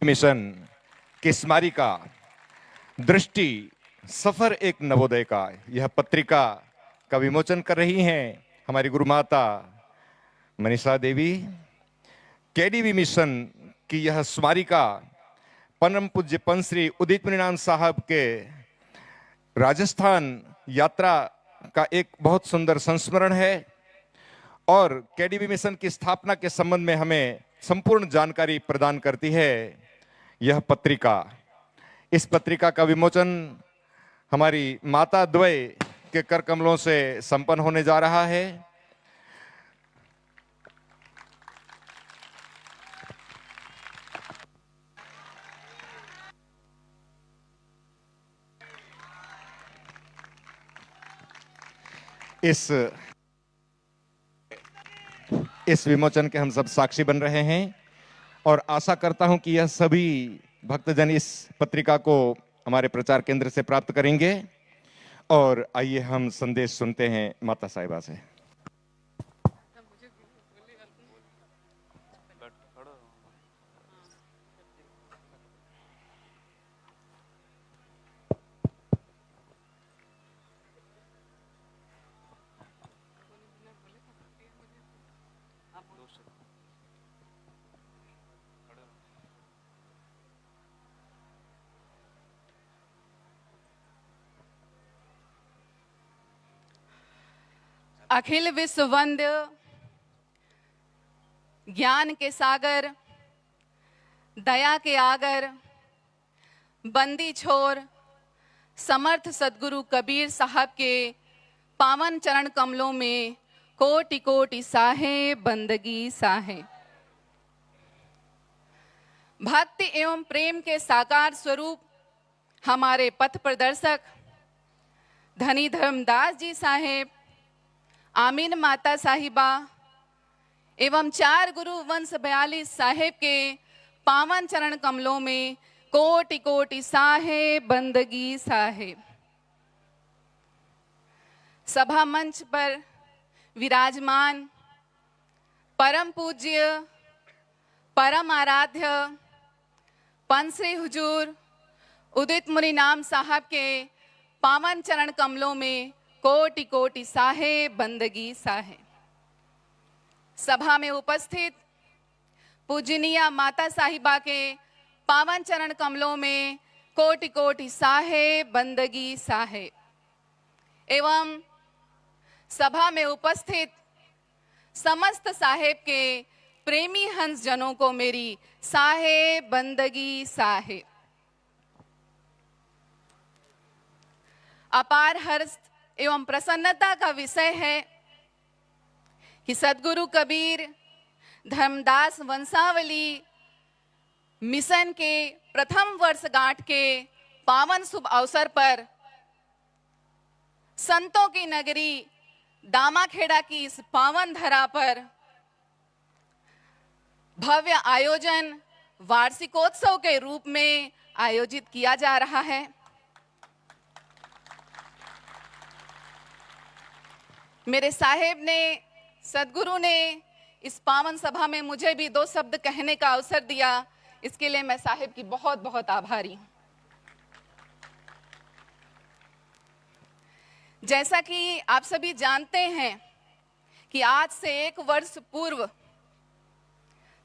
Mission की स्मारिका दृष्टि सफर एक नवोदय का यह पत्रिका का विमोचन कर रही हैं हमारी गुरु माता मनीषा देवी। केडीवी मिशन की यह स्मारिका परम पूज्य पंश्री उदित मुनीनाथ साहब के राजस्थान यात्रा का एक बहुत सुंदर संस्मरण है और केडीवी मिशन की स्थापना के संबंध में हमें संपूर्ण जानकारी प्रदान करती है यह पत्रिका। इस पत्रिका का विमोचन हमारी माता द्वय के कर कमलों से संपन्न होने जा रहा है। इस विमोचन के हम सब साक्षी बन रहे हैं और आशा करता हूं कि यह सभी भक्तजन इस पत्रिका को हमारे प्रचार केंद्र से प्राप्त करेंगे। और आइए हम संदेश सुनते हैं माता साहिबा से। अखिल विश्व वंद्य ज्ञान के सागर दया के आगर बंदी छोर समर्थ सदगुरु कबीर साहब के पावन चरण कमलों में कोटि कोटि साहे बंदगी साहे। भक्ति एवं प्रेम के साकार स्वरूप हमारे पथ प्रदर्शक धनी धर्मदास जी साहेब, आमीन माता साहिबा एवं 4 गुरु वंश 42 साहेब के पावन चरण कमलों में कोटि कोटि साहे बंदगी साहे। सभा मंच पर विराजमान परम पूज्य परम आराध्य पंश्री हुजूर उदित मुनीनाथ साहब के पावन चरण कमलों में कोटि कोटि साहे बंदगी साहे। सभा में उपस्थित पूजनीय माता साहिबा के पावन चरण कमलों में कोटि कोटि साहे बंदगी साहे एवं सभा में उपस्थित समस्त साहेब के प्रेमी हंस जनों को मेरी साहे बंदगी साहे। अपार हर्ष एवं प्रसन्नता का विषय है कि सदगुरु कबीर धर्मदास वंशावली मिशन के प्रथम वर्षगांठ के पावन शुभ अवसर पर संतों की नगरी दामाखेड़ा की इस पावन धरा पर भव्य आयोजन वार्षिकोत्सव के रूप में आयोजित किया जा रहा है। मेरे साहेब ने सदगुरु ने इस पावन सभा में मुझे भी 2 शब्द कहने का अवसर दिया, इसके लिए मैं साहेब की बहुत बहुत आभारी हूं। जैसा कि आप सभी जानते हैं कि आज से 1 वर्ष पूर्व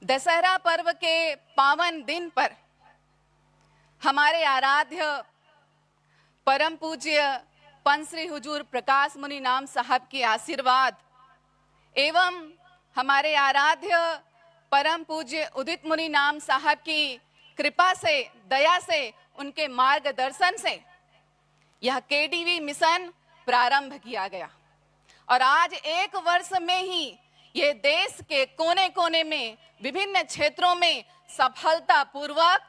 दशहरा पर्व के पावन दिन पर हमारे आराध्य परम पूज्य पंश्री हुजूर प्रकाश मुनीनाथ साहब के आशीर्वाद एवं हमारे आराध्य परम पूज्य उदित मुनीनाथ साहब की कृपा से दया से उनके मार्गदर्शन से यह केडीवी मिशन प्रारंभ किया गया और आज 1 वर्ष में ही ये देश के कोने कोने में विभिन्न क्षेत्रों में सफलतापूर्वक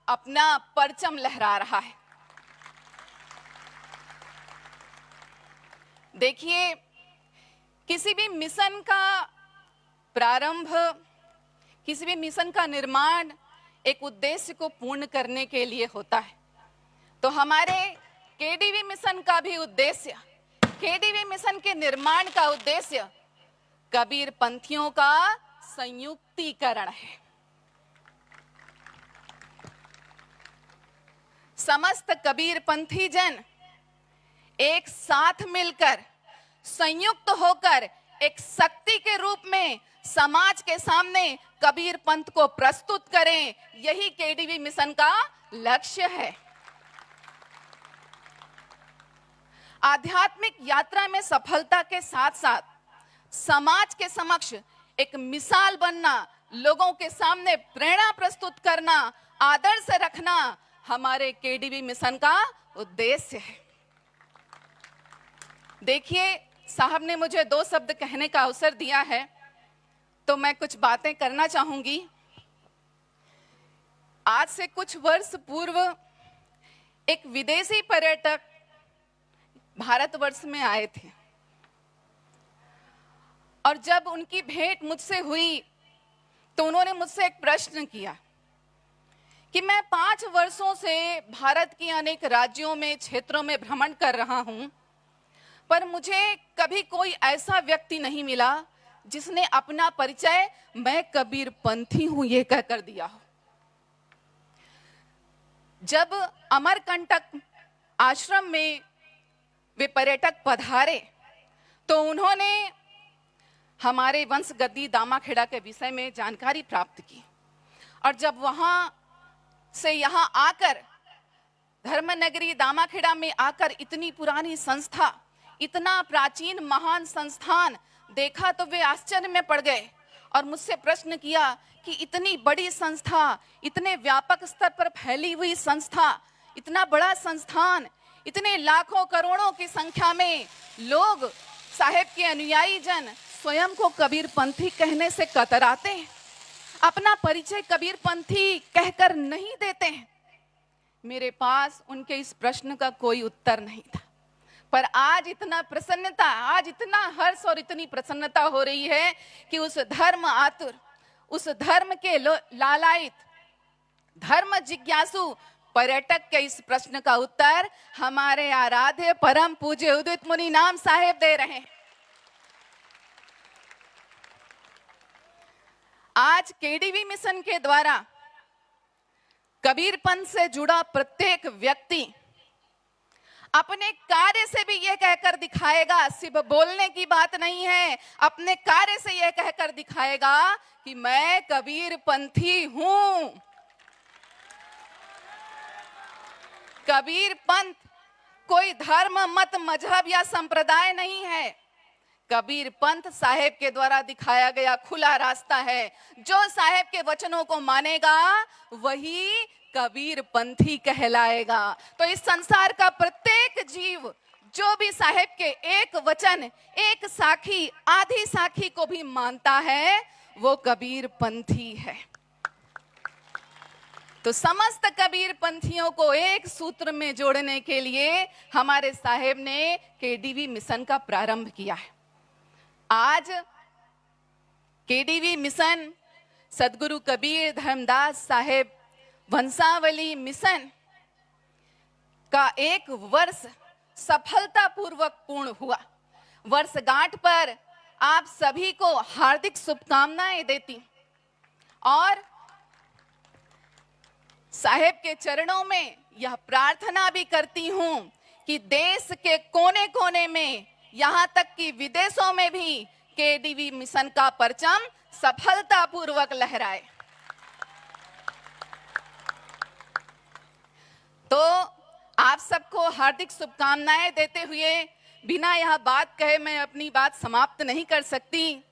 अपना परचम लहरा रहा है। देखिए, किसी भी मिशन का प्रारंभ, किसी भी मिशन का निर्माण एक उद्देश्य को पूर्ण करने के लिए होता है। तो हमारे केडीवी मिशन का भी उद्देश्य, केडीवी मिशन के निर्माण का उद्देश्य कबीर पंथियों का संयुक्तिकरण है। समस्त कबीरपंथी जन एक साथ मिलकर, संयुक्त होकर एक शक्ति के रूप में समाज के सामने कबीर पंथ को प्रस्तुत करें, यही केडीवी मिशन का लक्ष्य है। आध्यात्मिक यात्रा में सफलता के साथ साथ समाज के समक्ष एक मिसाल बनना, लोगों के सामने प्रेरणा प्रस्तुत करना, आदर्श रखना हमारे केडीवी मिशन का उद्देश्य है। देखिए, साहब ने मुझे 2 शब्द कहने का अवसर दिया है, तो मैं कुछ बातें करना चाहूंगी। आज से कुछ वर्ष पूर्व एक विदेशी पर्यटक भारतवर्ष में आए थे और जब उनकी भेंट मुझसे हुई तो उन्होंने मुझसे एक प्रश्न किया कि मैं 5 वर्षों से भारत के अनेक राज्यों में, क्षेत्रों में भ्रमण कर रहा हूं, पर मुझे कभी कोई ऐसा व्यक्ति नहीं मिला जिसने अपना परिचय मैं कबीरपंथी हूं ये कहकर दिया हो। जब अमरकंटक आश्रम में वे पर्यटक पधारे तो उन्होंने हमारे वंश गद्दी दामाखेड़ा के विषय में जानकारी प्राप्त की और जब वहां से यहां आकर धर्मनगरी दामाखेड़ा में आकर इतनी पुरानी संस्था, इतना प्राचीन महान संस्थान देखा तो वे आश्चर्य में पड़ गए और मुझसे प्रश्न किया कि इतनी बड़ी संस्था, इतने व्यापक स्तर पर फैली हुई संस्था, इतना बड़ा संस्थान, इतने लाखों करोड़ों की संख्या में लोग, साहेब के अनुयायी जन स्वयं को कबीरपंथी कहने से कतराते हैं, अपना परिचय कबीरपंथी कहकर नहीं देते हैं। मेरे पास उनके इस प्रश्न का कोई उत्तर नहीं था, पर आज इतना प्रसन्नता, आज इतना हर्ष और इतनी प्रसन्नता हो रही है कि उस धर्म आतुर, उस धर्म के लालायित, धर्म जिज्ञासु पर्यटक के इस प्रश्न का उत्तर हमारे आराध्य परम पूज्य उदित मुनि नाम साहेब दे रहे हैं। आज केडीवी मिशन के द्वारा कबीरपंथ से जुड़ा प्रत्येक व्यक्ति अपने कार्य से भी यह कहकर दिखाएगा, सिर्फ बोलने की बात नहीं है, अपने कार्य से यह कहकर दिखाएगा कि मैं कबीरपंथी हूं। कबीरपंथ कोई धर्म, मत, मजहब या संप्रदाय नहीं है। कबीरपंथ साहेब के द्वारा दिखाया गया खुला रास्ता है। जो साहेब के वचनों को मानेगा वही कबीरपंथी कहलाएगा। तो इस संसार का प्रत्येक जीव जो भी साहेब के एक वचन, एक साखी, आधी साखी को भी मानता है वो कबीरपंथी है। तो समस्त कबीरपंथियों को एक सूत्र में जोड़ने के लिए हमारे साहेब ने केडीवी मिशन का प्रारंभ किया है। आज केडीवी मिशन सदगुरु कबीर धर्मदास साहेब वंशावली मिशन का 1 वर्ष सफलतापूर्वक पूर्ण हुआ। वर्षगांठ पर आप सभी को हार्दिक शुभकामनाएं देती और साहेब के चरणों में यह प्रार्थना भी करती हूं कि देश के कोने कोने में, यहां तक कि विदेशों में भी केडीवी मिशन का परचम सफलतापूर्वक लहराए। तो आप सबको हार्दिक शुभकामनाएं देते हुए बिना यह बात कहे मैं अपनी बात समाप्त नहीं कर सकती।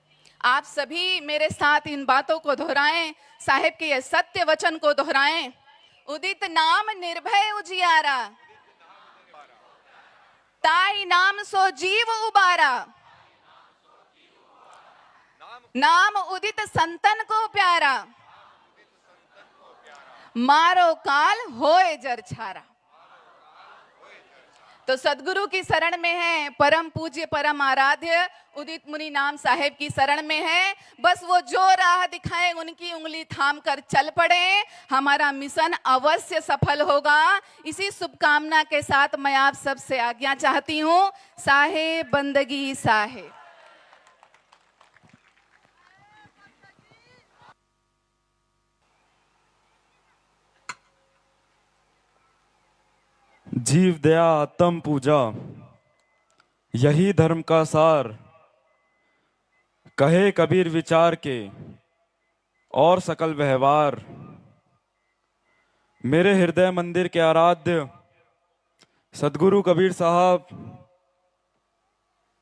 आप सभी मेरे साथ इन बातों को दोहराएं, साहेब के यह सत्य वचन को दोहराएं। उदित नाम निर्भय उजियारा, ताई नाम सो जीव उबारा, नाम उदित संतन को प्यारा, मारो काल होए जर छारा। तो सदगुरु की शरण में है, परम पूज्य परम आराध्य उदित मुनि नाम साहेब की शरण में है। बस वो जो राह दिखाए उनकी उंगली थाम कर चल पड़े, हमारा मिशन अवश्य सफल होगा। इसी शुभकामना के साथ मैं आप सबसे आज्ञा चाहती हूँ। साहेब बंदगी साहेब। जीव दया आत्म पूजा, यही धर्म का सार, कहे कबीर विचार के और सकल व्यवहार। मेरे हृदय मंदिर के आराध्य सदगुरु कबीर साहब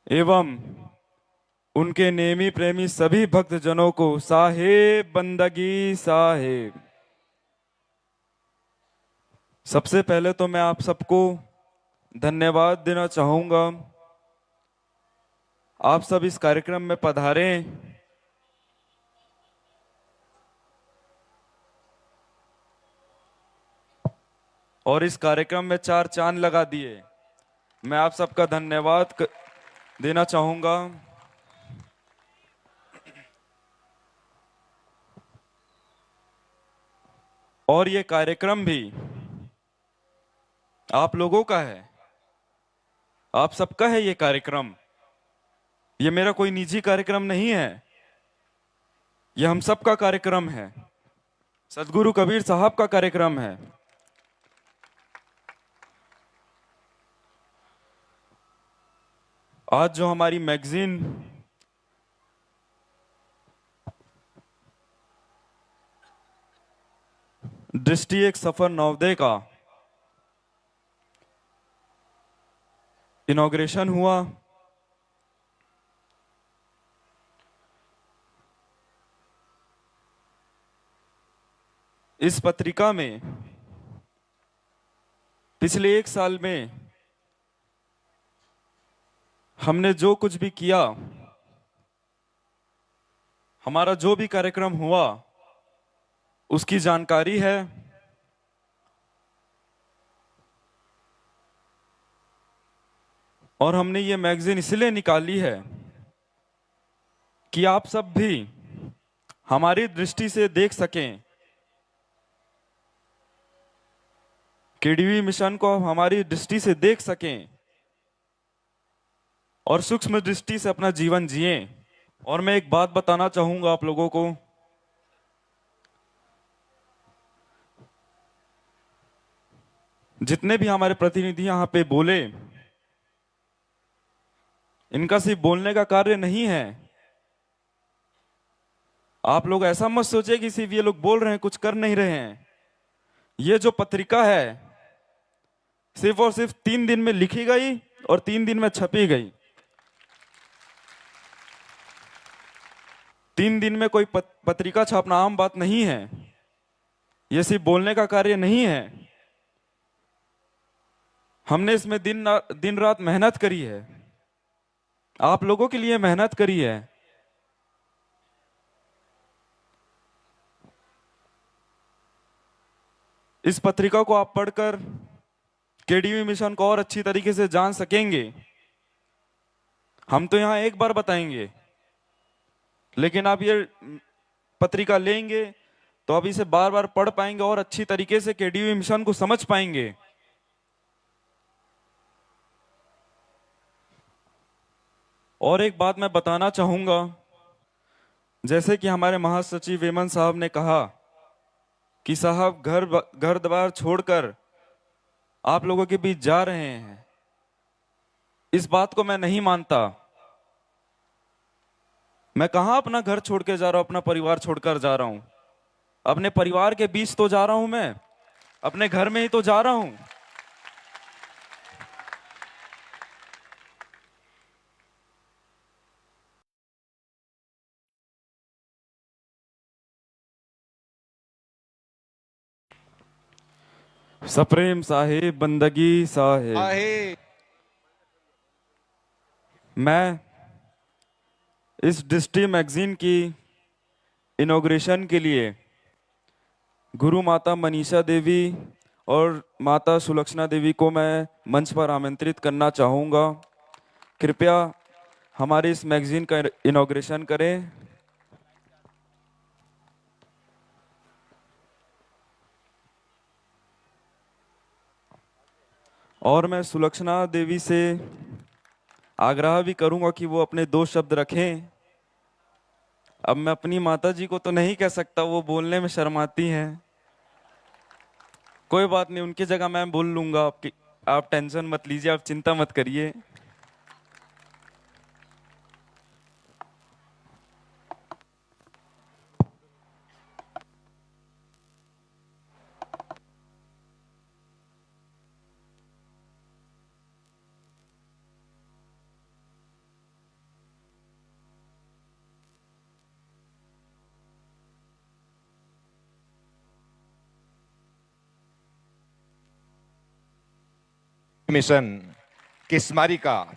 एवं उनके नेमी प्रेमी सभी भक्त जनों को साहेब बंदगी साहेब। सबसे पहले तो मैं आप सबको धन्यवाद देना चाहूंगा। आप सब इस कार्यक्रम में पधारे और इस कार्यक्रम में चार चांद लगा दिए। मैं आप सबका धन्यवाद देना चाहूंगा। और ये कार्यक्रम भी आप लोगों का है, आप सबका है ये कार्यक्रम। ये मेरा कोई निजी कार्यक्रम नहीं है, ये हम सबका कार्यक्रम है, सदगुरु कबीर साहब का कार्यक्रम है। आज जो हमारी मैगजीन दृष्टि एक सफर नवोदय का इनॉग्रेशन हुआ, इस पत्रिका में पिछले एक साल में हमने जो कुछ भी किया, हमारा जो भी कार्यक्रम हुआ, उसकी जानकारी है। और हमने ये मैगजीन इसलिए निकाली है कि आप सब भी हमारी दृष्टि से देख सकें, केडीवी मिशन को हमारी दृष्टि से देख सकें और सूक्ष्म दृष्टि से अपना जीवन जिएं। और मैं एक बात बताना चाहूंगा आप लोगों को, जितने भी हमारे प्रतिनिधि यहाँ पे बोले, इनका सिर्फ बोलने का कार्य नहीं है। आप लोग ऐसा मत सोचिए कि सिर्फ ये लोग बोल रहे हैं, कुछ कर नहीं रहे हैं। ये जो पत्रिका है सिर्फ और सिर्फ 3 दिन में लिखी गई और 3 दिन में छपी गई। 3 दिन में कोई पत्रिका छापना आम बात नहीं है। ये सिर्फ बोलने का कार्य नहीं है, हमने इसमें दिन रात मेहनत करी है, आप लोगों के लिए मेहनत करी है। इस पत्रिका को आप पढ़कर केडीवी मिशन को और अच्छी तरीके से जान सकेंगे। हम तो यहां एक बार बताएंगे, लेकिन आप ये पत्रिका लेंगे तो आप इसे बार बार पढ़ पाएंगे और अच्छी तरीके से केडीवी मिशन को समझ पाएंगे। और एक बात मैं बताना चाहूंगा, जैसे कि हमारे महासचिव वेमन साहब ने कहा कि साहब घर द्वार छोड़कर आप लोगों के बीच जा रहे हैं, इस बात को मैं नहीं मानता। मैं कहां अपना घर छोड़ के जा रहा हूं, अपना परिवार छोड़कर जा रहा हूं? अपने परिवार के बीच तो जा रहा हूं, मैं अपने घर में ही तो जा रहा हूं। सप्रेम साहेब बंदगी साहेब। मैं इस दृष्टि मैगजीन की इनॉग्रेशन के लिए गुरु माता मनीषा देवी और माता सुलक्षणा देवी को मैं मंच पर आमंत्रित करना चाहूँगा। कृपया हमारे इस मैगजीन का इनॉग्रेशन करें। और मैं सुलक्षणा देवी से आग्रह भी करूंगा कि वो अपने 2 शब्द रखें। अब मैं अपनी माता जी को तो नहीं कह सकता, वो बोलने में शर्माती हैं। कोई बात नहीं, उनकी जगह मैं बोल लूंगा आप टेंशन मत लीजिए, आप चिंता मत करिए। मिशन की स्मारिका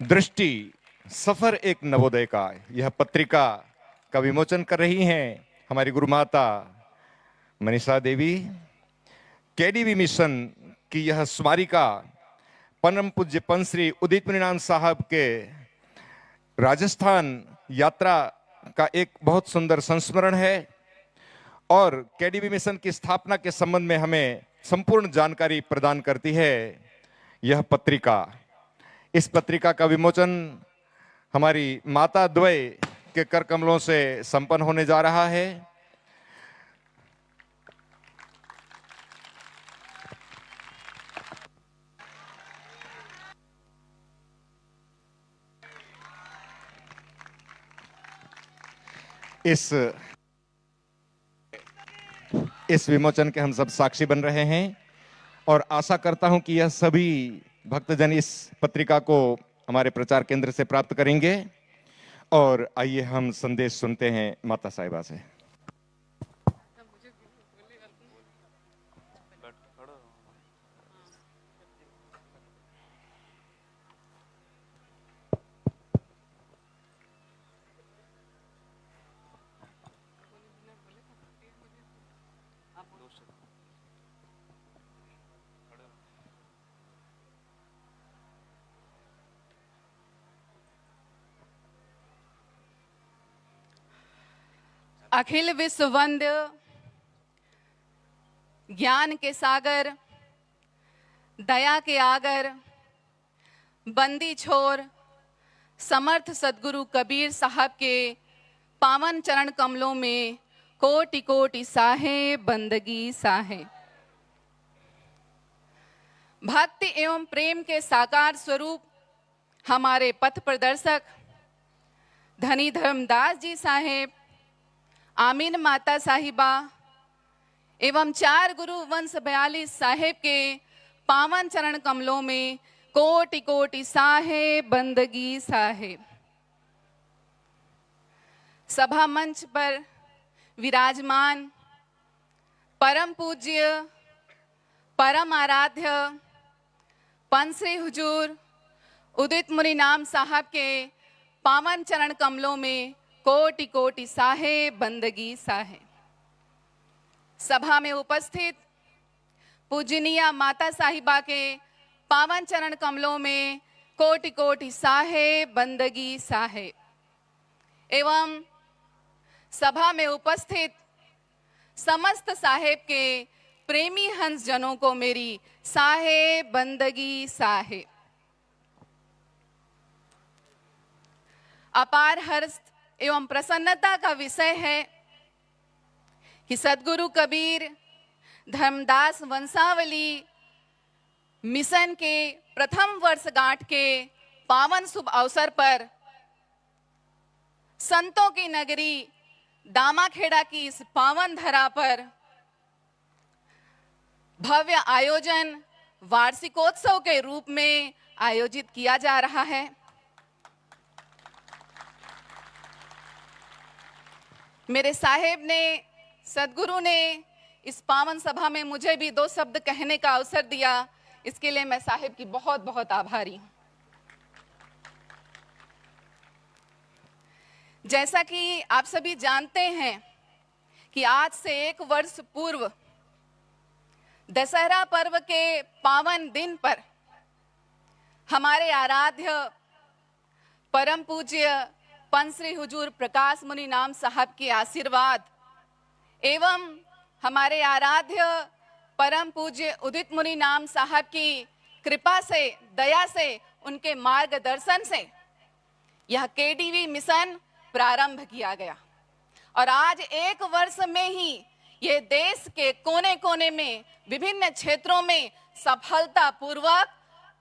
दृष्टि सफर एक नवोदय का यह पत्रिका का विमोचन कर रही हैं हमारी गुरु माता मनीषा देवी। केडीवी मिशन की यह स्मारिका परम पूज्य पंश्री उदित मुनीनाथ साहब के राजस्थान यात्रा का एक बहुत सुंदर संस्मरण है और केडीवी मिशन की स्थापना के संबंध में हमें संपूर्ण जानकारी प्रदान करती है यह पत्रिका। इस पत्रिका का विमोचन हमारी माता द्वय के कर कमलों से संपन्न होने जा रहा है। इस विमोचन के हम सब साक्षी बन रहे हैं और आशा करता हूं कि यह सभी भक्तजन इस पत्रिका को हमारे प्रचार केंद्र से प्राप्त करेंगे। और आइए हम संदेश सुनते हैं माता साहिबा से। अखिल विश्व वंद्य ज्ञान के सागर, दया के आगर, बंदी छोर समर्थ सदगुरु कबीर साहब के पावन चरण कमलों में कोटि कोटि साहे बंदगी साहे। भक्ति एवं प्रेम के साकार स्वरूप हमारे पथ प्रदर्शक धनी धर्मदास जी साहेब, आमीन माता साहिबा एवं 4 गुरु वंश 42 साहेब के पावन चरण कमलों में कोटि कोटि साहे बंदगी साहे। सभा मंच पर विराजमान परम पूज्य परम आराध्य पंश्री हुजूर उदित मुनि नाम साहब के पावन चरण कमलों में कोटि कोटि साहे बंदगी साहे। सभा में उपस्थित पूजनीय माता साहिबा के पावन चरण कमलों में कोटि कोटि साहे बंदगी साहे एवं सभा में उपस्थित समस्त साहेब के प्रेमी हंस जनों को मेरी साहे बंदगी साहे। अपार हर्ष एवं प्रसन्नता का विषय है कि सदगुरु कबीर धर्मदास वंशावली मिशन के प्रथम वर्षगांठ के पावन शुभ अवसर पर संतों की नगरी दामाखेड़ा की इस पावन धरा पर भव्य आयोजन वार्षिकोत्सव के रूप में आयोजित किया जा रहा है। मेरे साहेब ने, सदगुरु ने इस पावन सभा में मुझे भी 2 शब्द कहने का अवसर दिया, इसके लिए मैं साहेब की बहुत बहुत आभारी हूं। जैसा कि आप सभी जानते हैं कि आज से 1 वर्ष पूर्व दशहरा पर्व के पावन दिन पर हमारे आराध्य परम पूज्य पंश्री हुजूर प्रकाश मुनि नाम साहब के आशीर्वाद एवं हमारे आराध्य परम पूज्य उदित मुनि नाम साहब की कृपा से, दया से, उनके मार्गदर्शन से यह केडीवी मिशन प्रारंभ किया गया और आज 1 वर्ष में ही ये देश के कोने कोने में विभिन्न क्षेत्रों में सफलतापूर्वक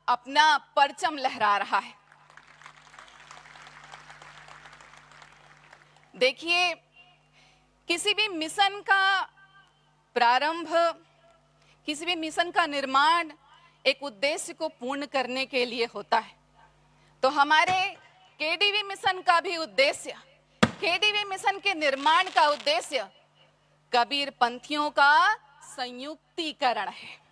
अपना परचम लहरा रहा है। देखिए, किसी भी मिशन का प्रारंभ, किसी भी मिशन का निर्माण एक उद्देश्य को पूर्ण करने के लिए होता है। तो हमारे केडीवी मिशन का भी उद्देश्य, केडीवी मिशन के निर्माण का उद्देश्य कबीर पंथियों का संयुक्तीकरण है।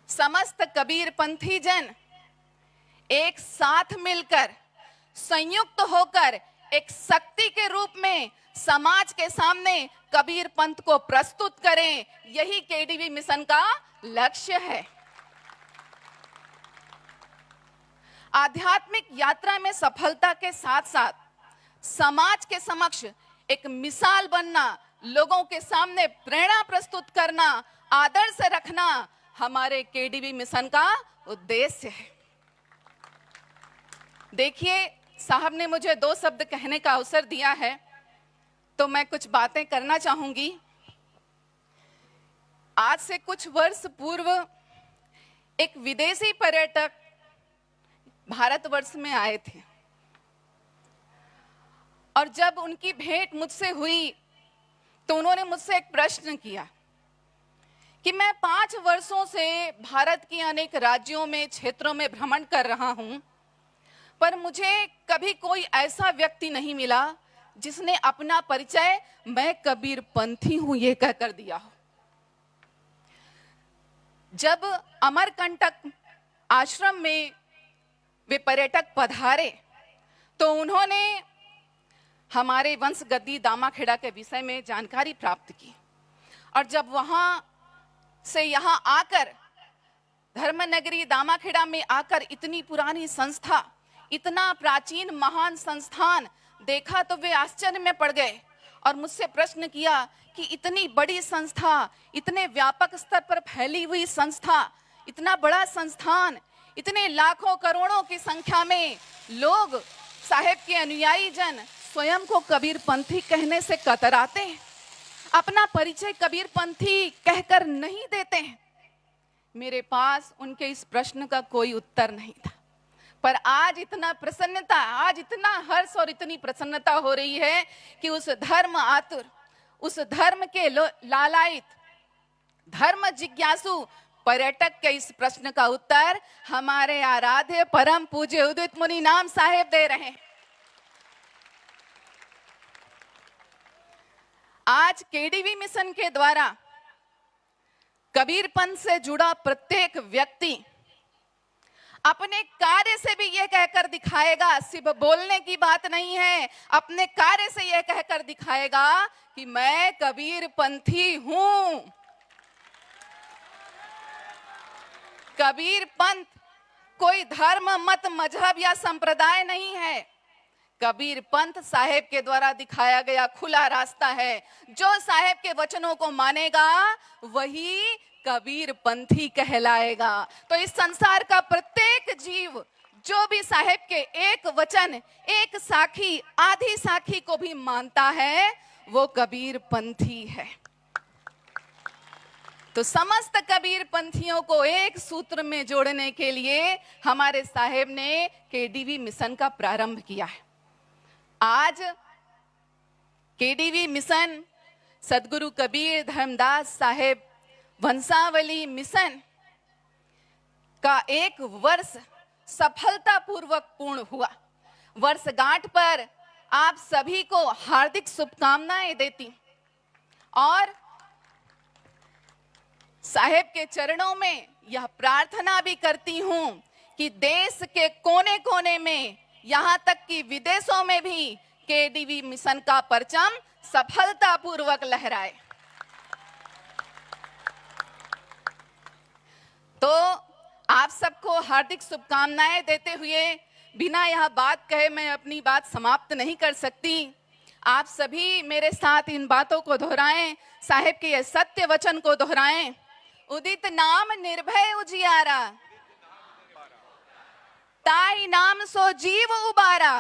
समस्त कबीर पंथी जन एक साथ मिलकर, संयुक्त होकर एक शक्ति के रूप में समाज के सामने कबीर पंथ को प्रस्तुत करें, यही केडीवी मिशन का लक्ष्य है। आध्यात्मिक यात्रा में सफलता के साथ साथ समाज के समक्ष एक मिसाल बनना, लोगों के सामने प्रेरणा प्रस्तुत करना, आदर्श रखना हमारे केडीवी मिशन का उद्देश्य है। देखिए, साहब ने मुझे 2 शब्द कहने का अवसर दिया है, तो मैं कुछ बातें करना चाहूंगी। आज से कुछ वर्ष पूर्व एक विदेशी पर्यटक भारतवर्ष में आए थे और जब उनकी भेंट मुझसे हुई तो उन्होंने मुझसे एक प्रश्न किया कि मैं 5 वर्षों से भारत के अनेक राज्यों में, क्षेत्रों में भ्रमण कर रहा हूं, पर मुझे कभी कोई ऐसा व्यक्ति नहीं मिला जिसने अपना परिचय मैं कबीर पंथी हूं ये कहकर दिया हो। जब अमरकंटक आश्रम में वे पर्यटक पधारे तो उन्होंने हमारे वंश गद्दी दामाखेड़ा के विषय में जानकारी प्राप्त की और जब वहां से यहां आकर धर्मनगरी दामाखेड़ा में आकर इतनी पुरानी संस्था, इतना प्राचीन महान संस्थान देखा तो वे आश्चर्य में पड़ गए और मुझसे प्रश्न किया कि इतनी बड़ी संस्था, इतने व्यापक स्तर पर फैली हुई संस्था, इतना बड़ा संस्थान, इतने लाखों करोड़ों की संख्या में लोग, साहेब के अनुयायी जन स्वयं को कबीर पंथी कहने से कतराते हैं, अपना परिचय कबीर पंथी कहकर नहीं देते हैं। मेरे पास उनके इस प्रश्न का कोई उत्तर नहीं था, पर आज इतना प्रसन्नता, आज इतना हर्ष और इतनी प्रसन्नता हो रही है कि उस धर्म आतुर, उस धर्म के लालायित, धर्म जिज्ञासु पर्यटक के इस प्रश्न का उत्तर हमारे आराध्य परम पूज्य उदित मुनि नाम साहेब दे रहे हैं। आज केडीवी मिशन के द्वारा कबीर पंथ से जुड़ा प्रत्येक व्यक्ति अपने कार्य से भी यह कहकर दिखाएगा, सिर्फ बोलने की बात नहीं है, अपने कार्य से यह कहकर दिखाएगा कि मैं कबीर पंथी हूं। कबीर पंथ कोई धर्म, मत, मजहब या संप्रदाय नहीं है। कबीर पंथ साहेब के द्वारा दिखाया गया खुला रास्ता है। जो साहेब के वचनों को मानेगा वही कबीर पंथी कहलाएगा। तो इस संसार का प्रत्येक जीव जो भी साहेब के एक वचन, एक साखी, आधी साखी को भी मानता है वो कबीर पंथी है। तो समस्त कबीर पंथियों को एक सूत्र में जोड़ने के लिए हमारे साहेब ने केडीवी मिशन का प्रारंभ किया है। आज केडीवी मिशन सदगुरु कबीर धर्मदास साहेब वंशावली मिशन का 1 वर्ष सफलतापूर्वक पूर्ण हुआ। वर्षगांठ पर आप सभी को हार्दिक शुभकामनाएं देती और साहेब के चरणों में यह प्रार्थना भी करती हूं कि देश के कोने कोने में, यहां तक कि विदेशों में भी केडीवी मिशन का परचम सफलतापूर्वक लहराए। तो आप सबको हार्दिक शुभकामनाएं देते हुए बिना यह बात कहे मैं अपनी बात समाप्त नहीं कर सकती। आप सभी मेरे साथ इन बातों को दोहराएं, साहेब के ये सत्य वचन को दोहराएं। उदित नाम निर्भय उजियारा, ताई नाम सो जीव उबारा।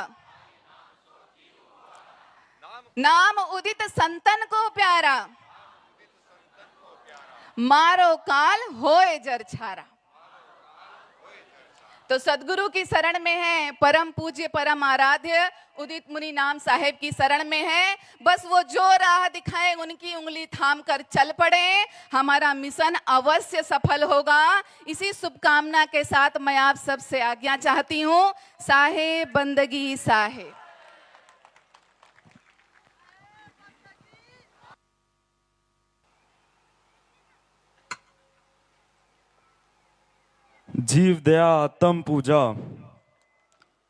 नाम नाम उदित संतन को प्यारा, मारो काल होए जर छारा। तो सदगुरु की शरण में है, परम पूज्य परम आराध्य उदित मुनि नाम साहेब की शरण में है। बस वो जो राह दिखाए उनकी उंगली थाम कर चल पड़े, हमारा मिशन अवश्य सफल होगा। इसी शुभकामना के साथ मैं आप सबसे आज्ञा चाहती हूँ। साहेब बंदगी साहेब। जीव दया आत्म पूजा,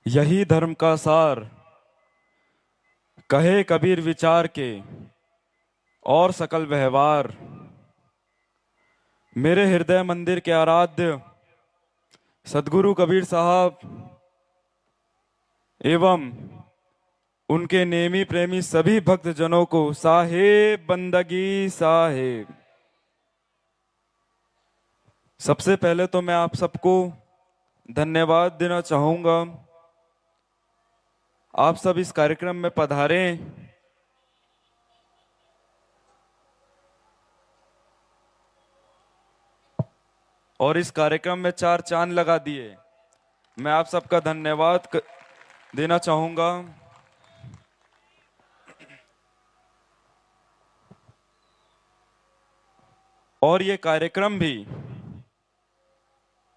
यही धर्म का सार, कहे कबीर विचार के और सकल व्यवहार। मेरे हृदय मंदिर के आराध्य सदगुरु कबीर साहब एवं उनके नेमी प्रेमी सभी भक्त जनों को साहेब बंदगी साहेब। सबसे पहले तो मैं आप सबको धन्यवाद देना चाहूंगा। आप सब इस कार्यक्रम में पधारे, और इस कार्यक्रम में चार चांद लगा दिए। मैं आप सबका धन्यवाद देना चाहूंगा। और ये कार्यक्रम भी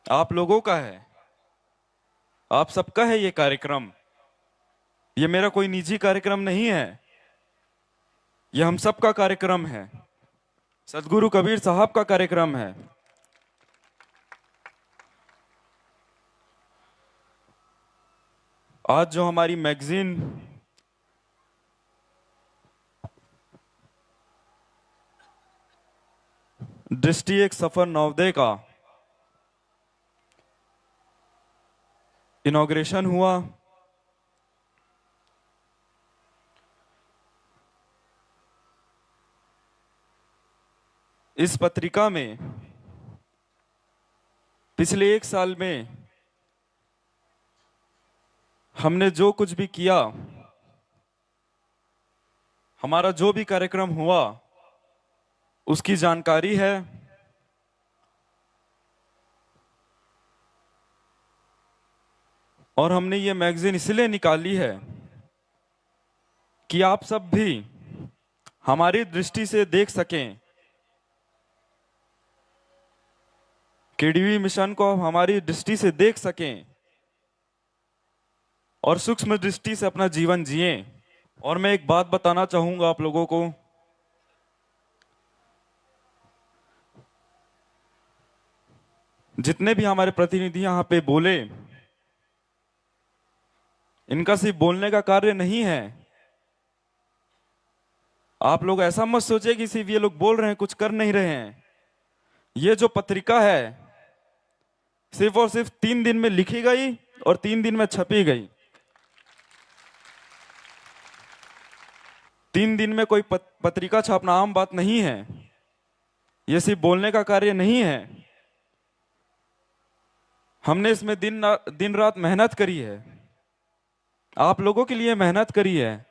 आप लोगों का है, आप सबका है ये कार्यक्रम। ये मेरा कोई निजी कार्यक्रम नहीं है, ये हम सबका कार्यक्रम है, सदगुरु कबीर साहब का कार्यक्रम है। आज जो हमारी मैगजीन दृष्टि एक सफर नवोदय का इनॉग्रेशन हुआ, इस पत्रिका में पिछले एक साल में हमने जो कुछ भी किया, हमारा जो भी कार्यक्रम हुआ, उसकी जानकारी है। और हमने ये मैगजीन इसलिए निकाली है कि आप सब भी हमारी दृष्टि से देख सकें, केडीवी मिशन को हमारी दृष्टि से देख सकें और सूक्ष्म दृष्टि से अपना जीवन जिएं। और मैं एक बात बताना चाहूंगा आप लोगों को, जितने भी हमारे प्रतिनिधि यहाँ पे बोले, इनका सिर्फ बोलने का कार्य नहीं है। आप लोग ऐसा मत सोचिए कि सिर्फ ये लोग बोल रहे हैं, कुछ कर नहीं रहे हैं। ये जो पत्रिका है सिर्फ और सिर्फ 3 दिन में लिखी गई और 3 दिन में छपी गई। 3 दिन में कोई पत्रिका छापना आम बात नहीं है। ये सिर्फ बोलने का कार्य नहीं है, हमने इसमें दिन रात मेहनत करी है, आप लोगों के लिए मेहनत करी है।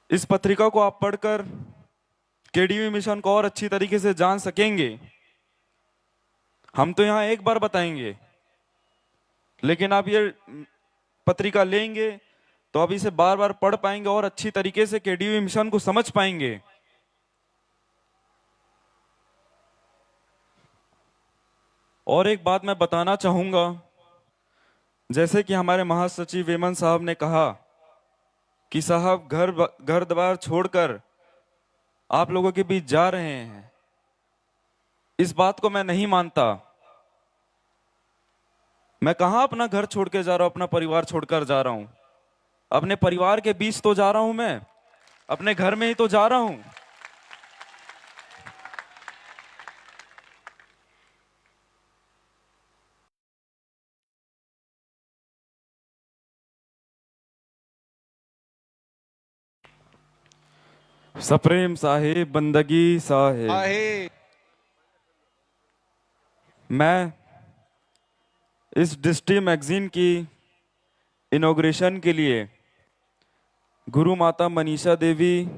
इस पत्रिका को आप पढ़कर केडीवी मिशन को और अच्छी तरीके से जान सकेंगे। हम तो यहां एक बार बताएंगे, लेकिन आप ये पत्रिका लेंगे तो आप इसे बार बार पढ़ पाएंगे और अच्छी तरीके से केडीवी मिशन को समझ पाएंगे। और एक बात मैं बताना चाहूंगा, जैसे कि हमारे महासचिव वेमन साहब ने कहा कि साहब घर द्वार छोड़कर आप लोगों के बीच जा रहे हैं, इस बात को मैं नहीं मानता। मैं कहां अपना घर छोड़ के जा रहा हूं, अपना परिवार छोड़कर जा रहा हूं? अपने परिवार के बीच तो जा रहा हूं, मैं अपने घर में ही तो जा रहा हूं। सप्रेम साहेब बंदगी साहेब। मैं इस डिस्ट्री मैगजीन की इनॉग्रेशन के लिए गुरु माता मनीषा देवी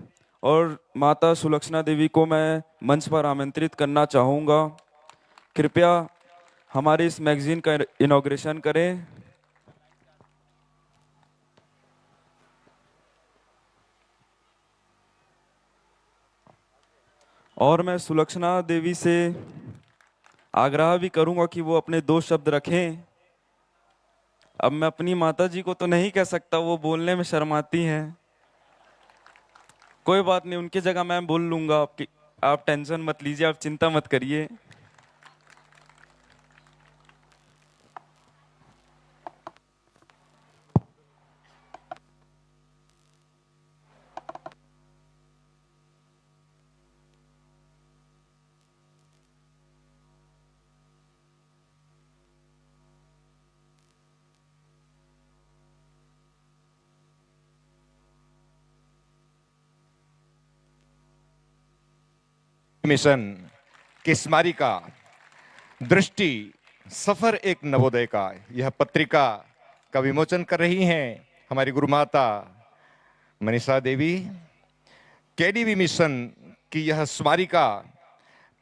और माता सुलक्षणा देवी को मैं मंच पर आमंत्रित करना चाहूँगा। कृपया हमारे इस मैगजीन का इनॉग्रेशन करें। और मैं सुलक्षणा देवी से आग्रह भी करूंगा कि वो अपने 2 शब्द रखें। अब मैं अपनी माता जी को तो नहीं कह सकता, वो बोलने में शर्माती हैं। कोई बात नहीं, उनकी जगह मैं बोल लूंगा। आप टेंशन मत लीजिए, आप चिंता मत करिए। मिशन की स्मारिका दृष्टि सफर एक नवोदय का यह पत्रिका का विमोचन कर रही हैं हमारी गुरु माता मनीषा देवी। केडीवी मिशन की यह स्मारिका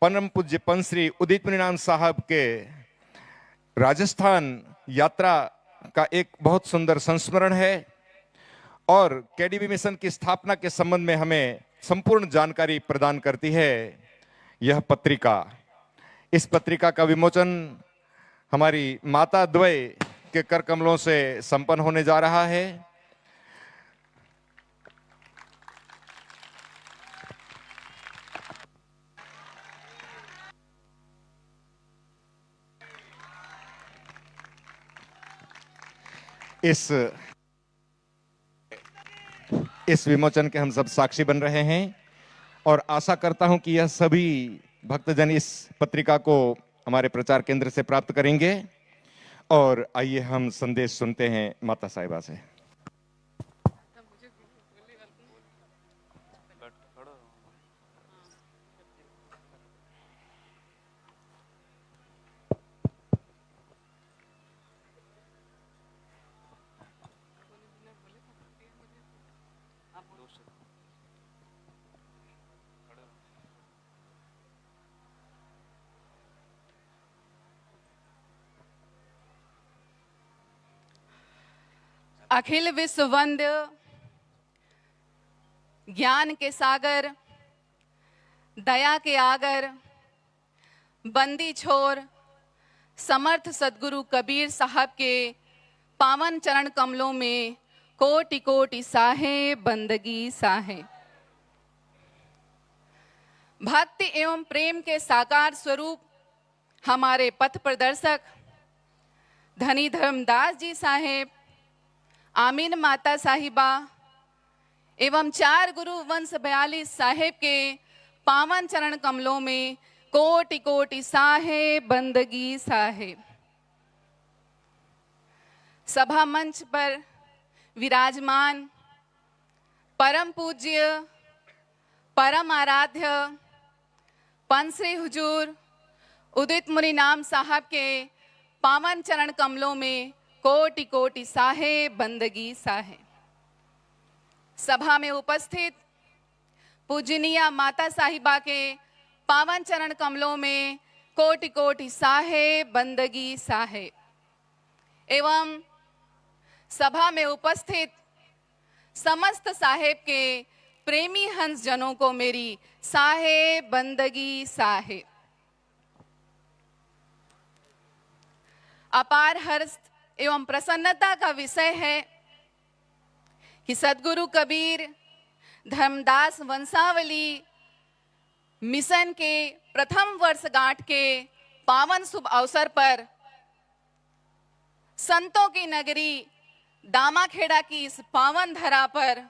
परम पूज्य पंश्री उदित मुनीनाम साहब के राजस्थान यात्रा का एक बहुत सुंदर संस्मरण है और केडीवी मिशन की स्थापना के संबंध में हमें संपूर्ण जानकारी प्रदान करती है यह पत्रिका। इस पत्रिका का विमोचन हमारी माता द्वय के कर कमलों से संपन्न होने जा रहा है। इस विमोचन के हम सब साक्षी बन रहे हैं और आशा करता हूं कि यह सभी भक्तजन इस पत्रिका को हमारे प्रचार केंद्र से प्राप्त करेंगे। और आइए हम संदेश सुनते हैं माता साहिबा से। अखिल विश्व वंद्य ज्ञान के सागर, दया के आगर, बंदी छोर समर्थ सदगुरु कबीर साहब के पावन चरण कमलों में कोटि कोटि साहे बंदगी साहे। भक्ति एवं प्रेम के साकार स्वरूप हमारे पथ प्रदर्शक धनी धर्मदास जी साहेब, आमीन माता साहिबा एवं 4 गुरु वंश 42 साहेब के पावन चरण कमलों में कोटि कोटि साहे बंदगी साहे। सभा मंच पर विराजमान परम पूज्य परम आराध्य पंश्री हुजूर उदित मुनि नाम साहब के पावन चरण कमलों में कोटि कोटि साहे बंदगी साहे। सभा में उपस्थित पूजनीय माता साहिबा के पावन चरण कमलों में कोटि कोटि साहे बंदगी साहे एवं सभा में उपस्थित समस्त साहेब के प्रेमी हंस जनों को मेरी साहे बंदगी साहे। अपार हर्ष एवं प्रसन्नता का विषय है कि सदगुरु कबीर धर्मदास वंशावली मिशन के प्रथम वर्षगांठ के पावन शुभ अवसर पर संतों की नगरी दामाखेड़ा की इस पावन धरा पर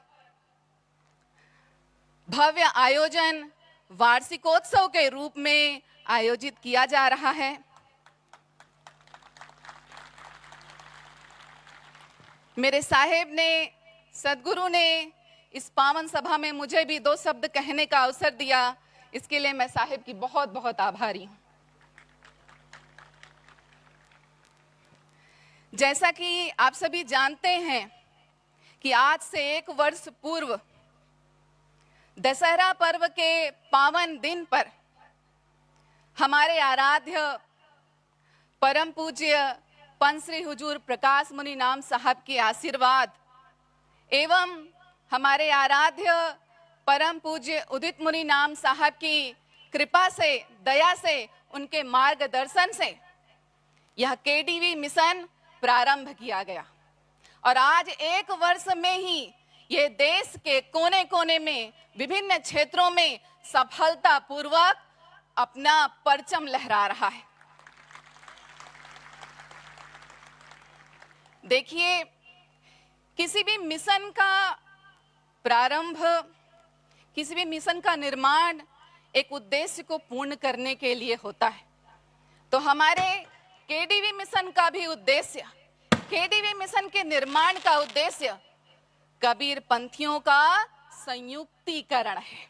भव्य आयोजन वार्षिकोत्सव के रूप में आयोजित किया जा रहा है। मेरे साहेब ने, सदगुरु ने इस पावन सभा में मुझे भी 2 शब्द कहने का अवसर दिया, इसके लिए मैं साहेब की बहुत बहुत आभारी हूं। जैसा कि आप सभी जानते हैं कि आज से 1 वर्ष पूर्व दशहरा पर्व के पावन दिन पर हमारे आराध्य परम पूज्य पंच श्री हुजूर प्रकाश मुनि नाम साहब के आशीर्वाद एवं हमारे आराध्य परम पूज्य उदित मुनि नाम साहब की कृपा से, दया से, उनके मार्गदर्शन से यह केडीवी मिशन प्रारंभ किया गया और आज 1 वर्ष में ही ये देश के कोने कोने में विभिन्न क्षेत्रों में सफलतापूर्वक अपना परचम लहरा रहा है। देखिए, किसी भी मिशन का प्रारंभ, किसी भी मिशन का निर्माण एक उद्देश्य को पूर्ण करने के लिए होता है। तो हमारे केडीवी मिशन का भी उद्देश्य, केडीवी मिशन के निर्माण का उद्देश्य कबीर पंथियों का संयुक्तीकरण है।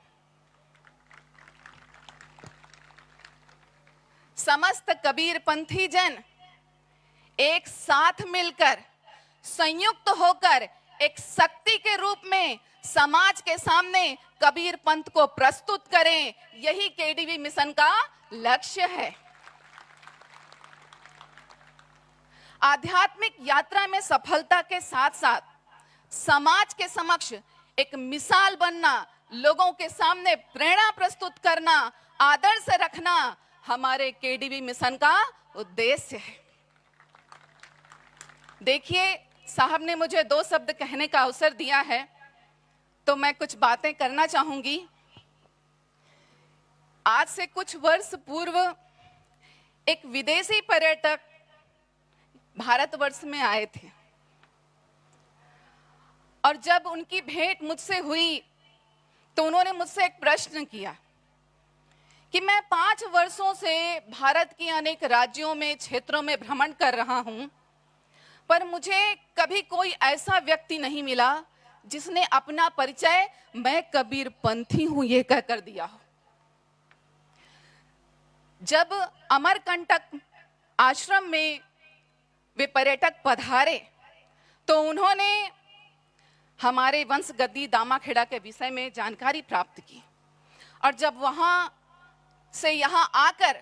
समस्त कबीर पंथी जन एक साथ मिलकर, संयुक्त होकर एक शक्ति के रूप में समाज के सामने कबीर पंथ को प्रस्तुत करें, यही केडीवी मिशन का लक्ष्य है। आध्यात्मिक यात्रा में सफलता के साथ साथ समाज के समक्ष एक मिसाल बनना, लोगों के सामने प्रेरणा प्रस्तुत करना, आदर्श रखना हमारे केडीवी मिशन का उद्देश्य है। देखिए, साहब ने मुझे 2 शब्द कहने का अवसर दिया है तो मैं कुछ बातें करना चाहूंगी। आज से कुछ वर्ष पूर्व एक विदेशी पर्यटक भारतवर्ष में आए थे और जब उनकी भेंट मुझसे हुई तो उन्होंने मुझसे एक प्रश्न किया कि मैं 5 वर्षों से भारत के अनेक राज्यों में, क्षेत्रों में भ्रमण कर रहा हूं, पर मुझे कभी कोई ऐसा व्यक्ति नहीं मिला जिसने अपना परिचय मैं कबीर पंथी हूं ये कहकर दिया हो। जब अमरकंटक आश्रम में वे पर्यटक पधारे तो उन्होंने हमारे वंश गद्दी दामाखेड़ा के विषय में जानकारी प्राप्त की और जब वहां से यहां आकर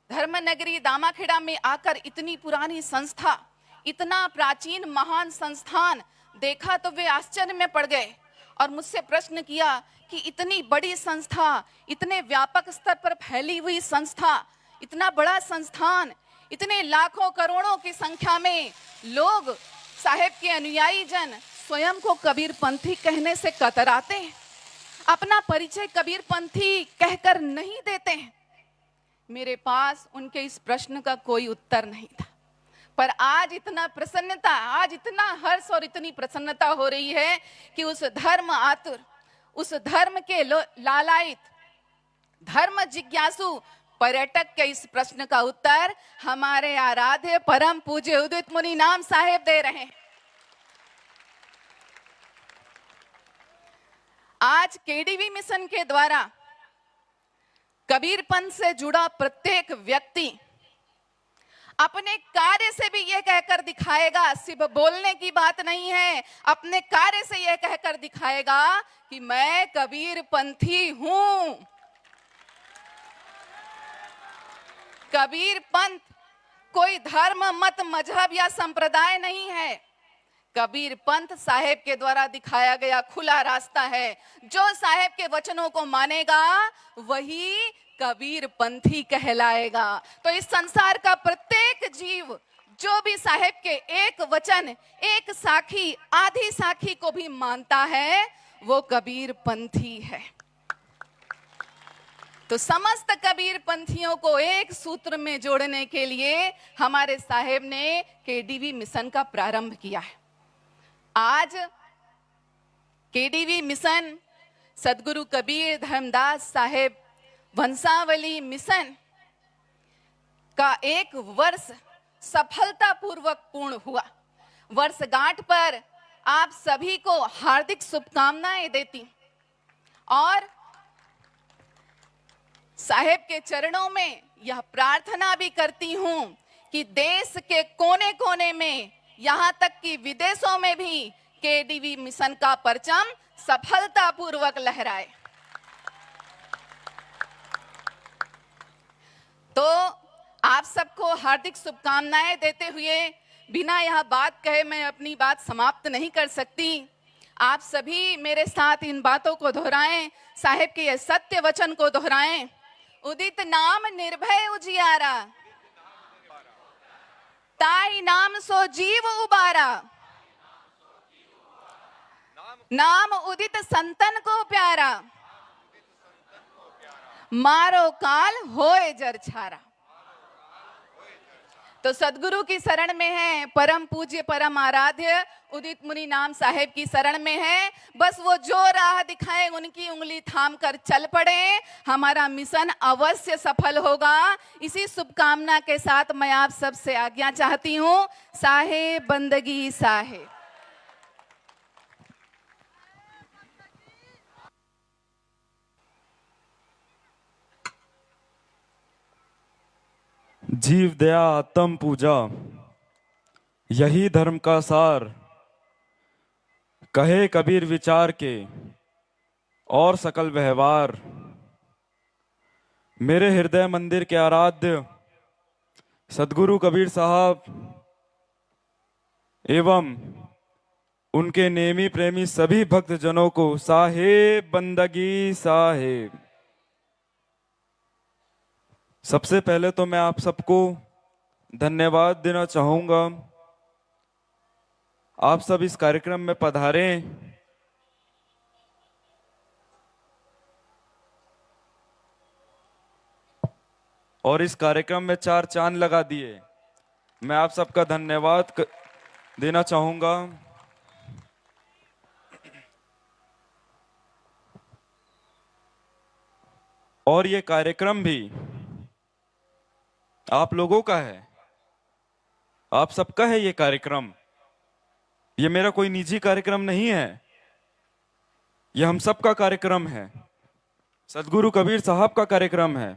धर्मनगरी दामाखेड़ा में आकर इतनी पुरानी संस्था, इतना प्राचीन महान संस्थान देखा तो वे आश्चर्य में पड़ गए और मुझसे प्रश्न किया कि इतनी बड़ी संस्था, इतने व्यापक स्तर पर फैली हुई संस्था, इतना बड़ा संस्थान, इतने लाखों करोड़ों की संख्या में लोग, साहेब के अनुयायी जन स्वयं को कबीर पंथी कहने से कतराते हैं, अपना परिचय कबीर पंथी कहकर नहीं देते हैं। मेरे पास उनके इस प्रश्न का कोई उत्तर नहीं था, पर आज इतना प्रसन्नता, आज इतना हर्ष और इतनी प्रसन्नता हो रही है कि उस धर्म आतुर, उस धर्म के लालायित, धर्म जिज्ञासु पर्यटक के इस प्रश्न का उत्तर हमारे आराध्य परम पूज्य उदित मुनि नाम साहेब दे रहे हैं। आज केडीवी मिशन के द्वारा कबीर पंथ से जुड़ा प्रत्येक व्यक्ति अपने कार्य से भी यह कहकर दिखाएगा, सिर्फ बोलने की बात नहीं है, अपने कार्य से यह कहकर दिखाएगा कि मैं कबीर पंथी हूं। कबीर पंथ कोई धर्म, मत, मजहब या संप्रदाय नहीं है। कबीर पंथ साहेब के द्वारा दिखाया गया खुला रास्ता है। जो साहेब के वचनों को मानेगा वही कबीर पंथी कहलाएगा। तो इस संसार का प्रत्येक जीव जो भी साहेब के एक वचन, एक साखी, आधी साखी को भी मानता है वो कबीर पंथी है। तो समस्त कबीर पंथियों को एक सूत्र में जोड़ने के लिए हमारे साहेब ने केडीवी मिशन का प्रारंभ किया है। आज केडीवी मिशन सदगुरु कबीर धर्मदास साहेब वंशावली मिशन का 1 वर्ष सफलतापूर्वक पूर्ण हुआ। वर्षगांठ पर आप सभी को हार्दिक शुभकामनाएं देती और साहेब के चरणों में यह प्रार्थना भी करती हूं कि देश के कोने कोने में, यहां तक कि विदेशों में भी केडीवी मिशन का परचम सफलतापूर्वक लहराए। तो आप सबको हार्दिक शुभकामनाएं देते हुए बिना यह बात कहे मैं अपनी बात समाप्त नहीं कर सकती। आप सभी मेरे साथ इन बातों को दोहराएं, साहेब के ये सत्य वचन को दोहराएं। उदित नाम निर्भय उजियारा, ताई नाम सो जीव उबारा, नाम उदित संतन को प्यारा, मारो काल होए जर छारा। तो सदगुरु की शरण में है, परम पूज्य परम आराध्य उदित मुनि नाम साहेब की शरण में है। बस वो जो राह दिखाए उनकी उंगली थाम कर चल पड़े, हमारा मिशन अवश्य सफल होगा। इसी शुभकामना के साथ मैं आप सब से आज्ञा चाहती हूँ। साहेब बंदगी साहेब। जीव दया आत्म पूजा, यही धर्म का सार, कहे कबीर विचार के और सकल व्यवहार। मेरे हृदय मंदिर के आराध्य सदगुरु कबीर साहब एवं उनके नेमी प्रेमी सभी भक्त जनों को साहेब बंदगी साहेब। सबसे पहले तो मैं आप सबको धन्यवाद देना चाहूंगा। आप सब इस कार्यक्रम में पधारें। और इस कार्यक्रम में 4 चांद लगा दिए। मैं आप सबका धन्यवाद देना चाहूंगा। और ये कार्यक्रम भी आप लोगों का है, आप सबका है ये कार्यक्रम। ये मेरा कोई निजी कार्यक्रम नहीं है, ये हम सबका कार्यक्रम है, सदगुरु कबीर साहब का कार्यक्रम है।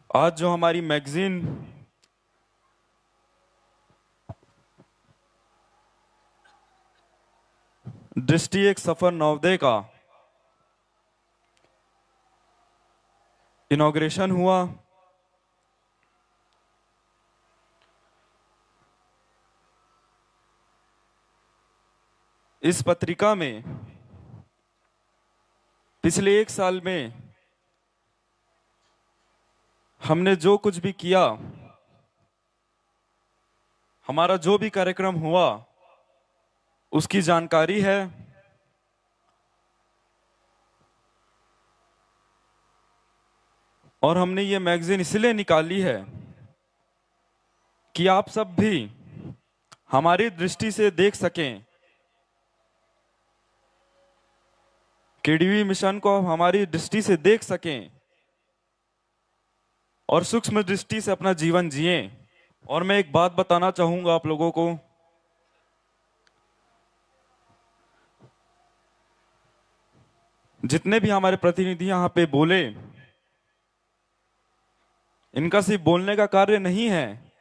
आज जो हमारी मैगजीन दृष्टि एक सफर नवोदय का इनॉग्रेशन हुआ, इस पत्रिका में पिछले 1 साल में हमने जो कुछ भी किया, हमारा जो भी कार्यक्रम हुआ, उसकी जानकारी है। और हमने ये मैगजीन इसलिए निकाली है कि आप सब भी हमारी दृष्टि से देख सकें, केडीवी मिशन को हमारी दृष्टि से देख सकें और सूक्ष्म दृष्टि से अपना जीवन जिएं। और मैं एक बात बताना चाहूंगा आप लोगों को, जितने भी हमारे प्रतिनिधि यहाँ पे बोले, इनका सिर्फ बोलने का कार्य नहीं है।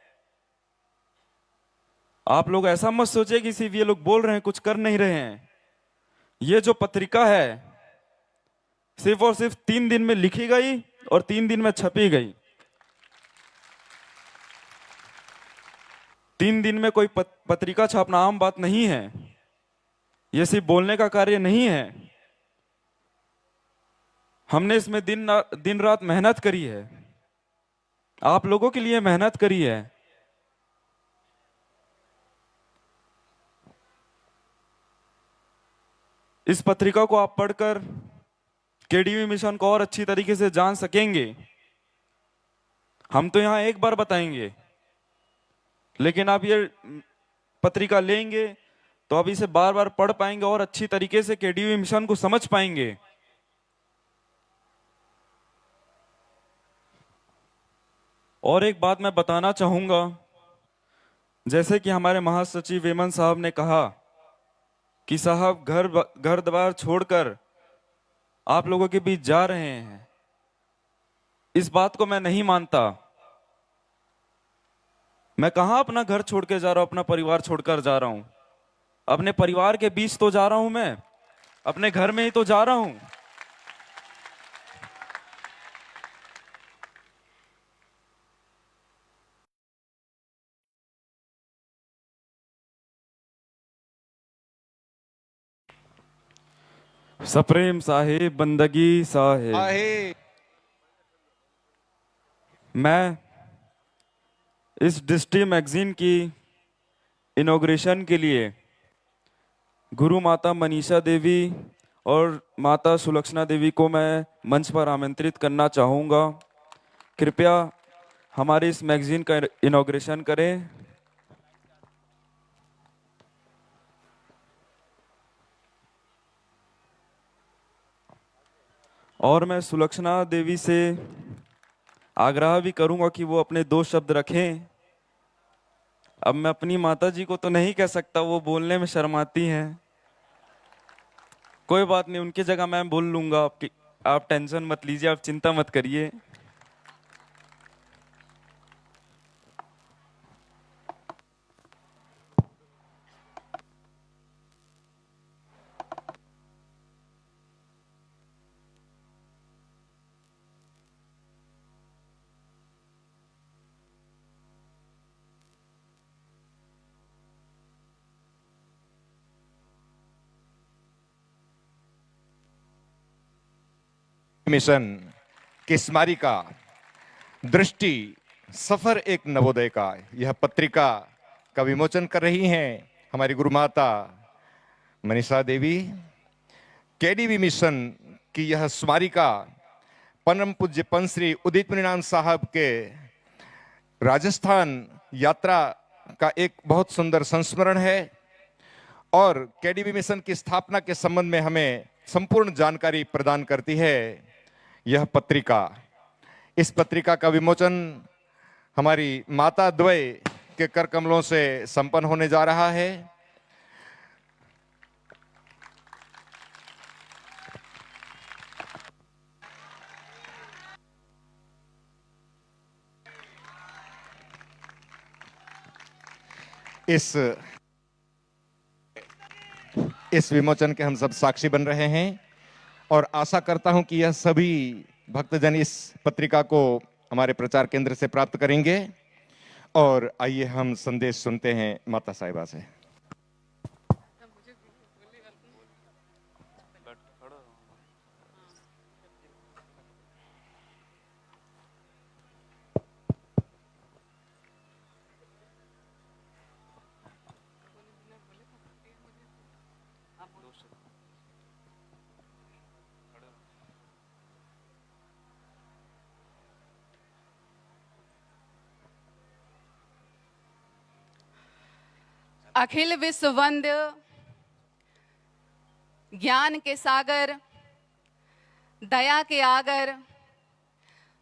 आप लोग ऐसा मत सोचिए कि सिर्फ ये लोग बोल रहे हैं, कुछ कर नहीं रहे हैं। ये जो पत्रिका है सिर्फ और सिर्फ 3 दिन में लिखी गई और 3 दिन में छपी गई। 3 दिन में कोई पत्रिका छापना आम बात नहीं है। ये सिर्फ बोलने का कार्य नहीं है। हमने इसमें दिन रात मेहनत करी है, आप लोगों के लिए मेहनत करी है। इस पत्रिका को आप पढ़कर केडीवी मिशन को और अच्छी तरीके से जान सकेंगे। हम तो यहां एक बार बताएंगे, लेकिन आप ये पत्रिका लेंगे तो आप इसे बार बार पढ़ पाएंगे और अच्छी तरीके से केडीवी मिशन को समझ पाएंगे। और एक बात मैं बताना चाहूंगा, जैसे कि हमारे महासचिव वेमन साहब ने कहा कि साहब घर द्वार छोड़कर आप लोगों के बीच जा रहे हैं, इस बात को मैं नहीं मानता। मैं कहां अपना घर छोड़ के जा रहा हूं, अपना परिवार छोड़कर जा रहा हूं। अपने परिवार के बीच तो जा रहा हूं, मैं अपने घर में ही तो जा रहा हूं। सप्रेम साहिब बंदगी साहिब। आहे मैं इस डिस्ट्री मैगजीन की इनॉग्रेशन के लिए गुरु माता मनीषा देवी और माता सुलक्षणा देवी को मैं मंच पर आमंत्रित करना चाहूँगा। कृपया हमारी इस मैगजीन का इनॉग्रेशन करें। और मैं सुलक्षणा देवी से आग्रह भी करूंगा कि वो अपने 2 शब्द रखें। अब मैं अपनी माता जी को तो नहीं कह सकता, वो बोलने में शर्माती हैं। कोई बात नहीं, उनकी जगह मैं बोल लूंगा। आप टेंशन मत लीजिए, आप चिंता मत करिए। मिशन की स्मारिका दृष्टि सफर एक नवोदय का यह पत्रिका का विमोचन कर रही हैं हमारी गुरु माता मनीषा देवी। केडीवी मिशन की यह स्मारिका परम पूज्य पंश्री उदित मुनीनाथ साहब के राजस्थान यात्रा का एक बहुत सुंदर संस्मरण है और केडीवी मिशन की स्थापना के संबंध में हमें संपूर्ण जानकारी प्रदान करती है यह पत्रिका। इस पत्रिका का विमोचन हमारी माता द्वय के कर कमलों से संपन्न होने जा रहा है। इस विमोचन के हम सब साक्षी बन रहे हैं और आशा करता हूं कि यह सभी भक्तजन इस पत्रिका को हमारे प्रचार केंद्र से प्राप्त करेंगे। और आइए हम संदेश सुनते हैं माता साहिबा से। अखिल विश्व वंद्य ज्ञान के सागर, दया के आगर,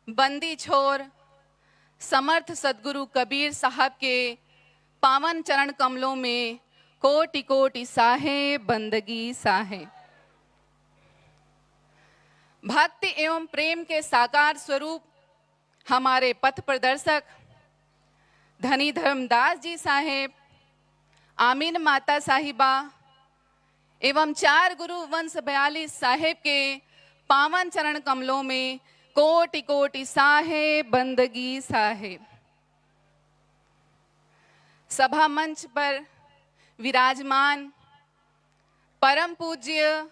बंदी छोर समर्थ सदगुरु कबीर साहब के पावन चरण कमलों में कोटि कोटि साहे बंदगी साहे। भक्ति एवं प्रेम के साकार स्वरूप हमारे पथ प्रदर्शक धनी धर्मदास जी साहेब, आमीन माता साहिबा एवं 4 गुरु वंश 42 साहेब के पावन चरण कमलों में कोटि कोटि साहे बंदगी साहे। सभा मंच पर विराजमान परम पूज्य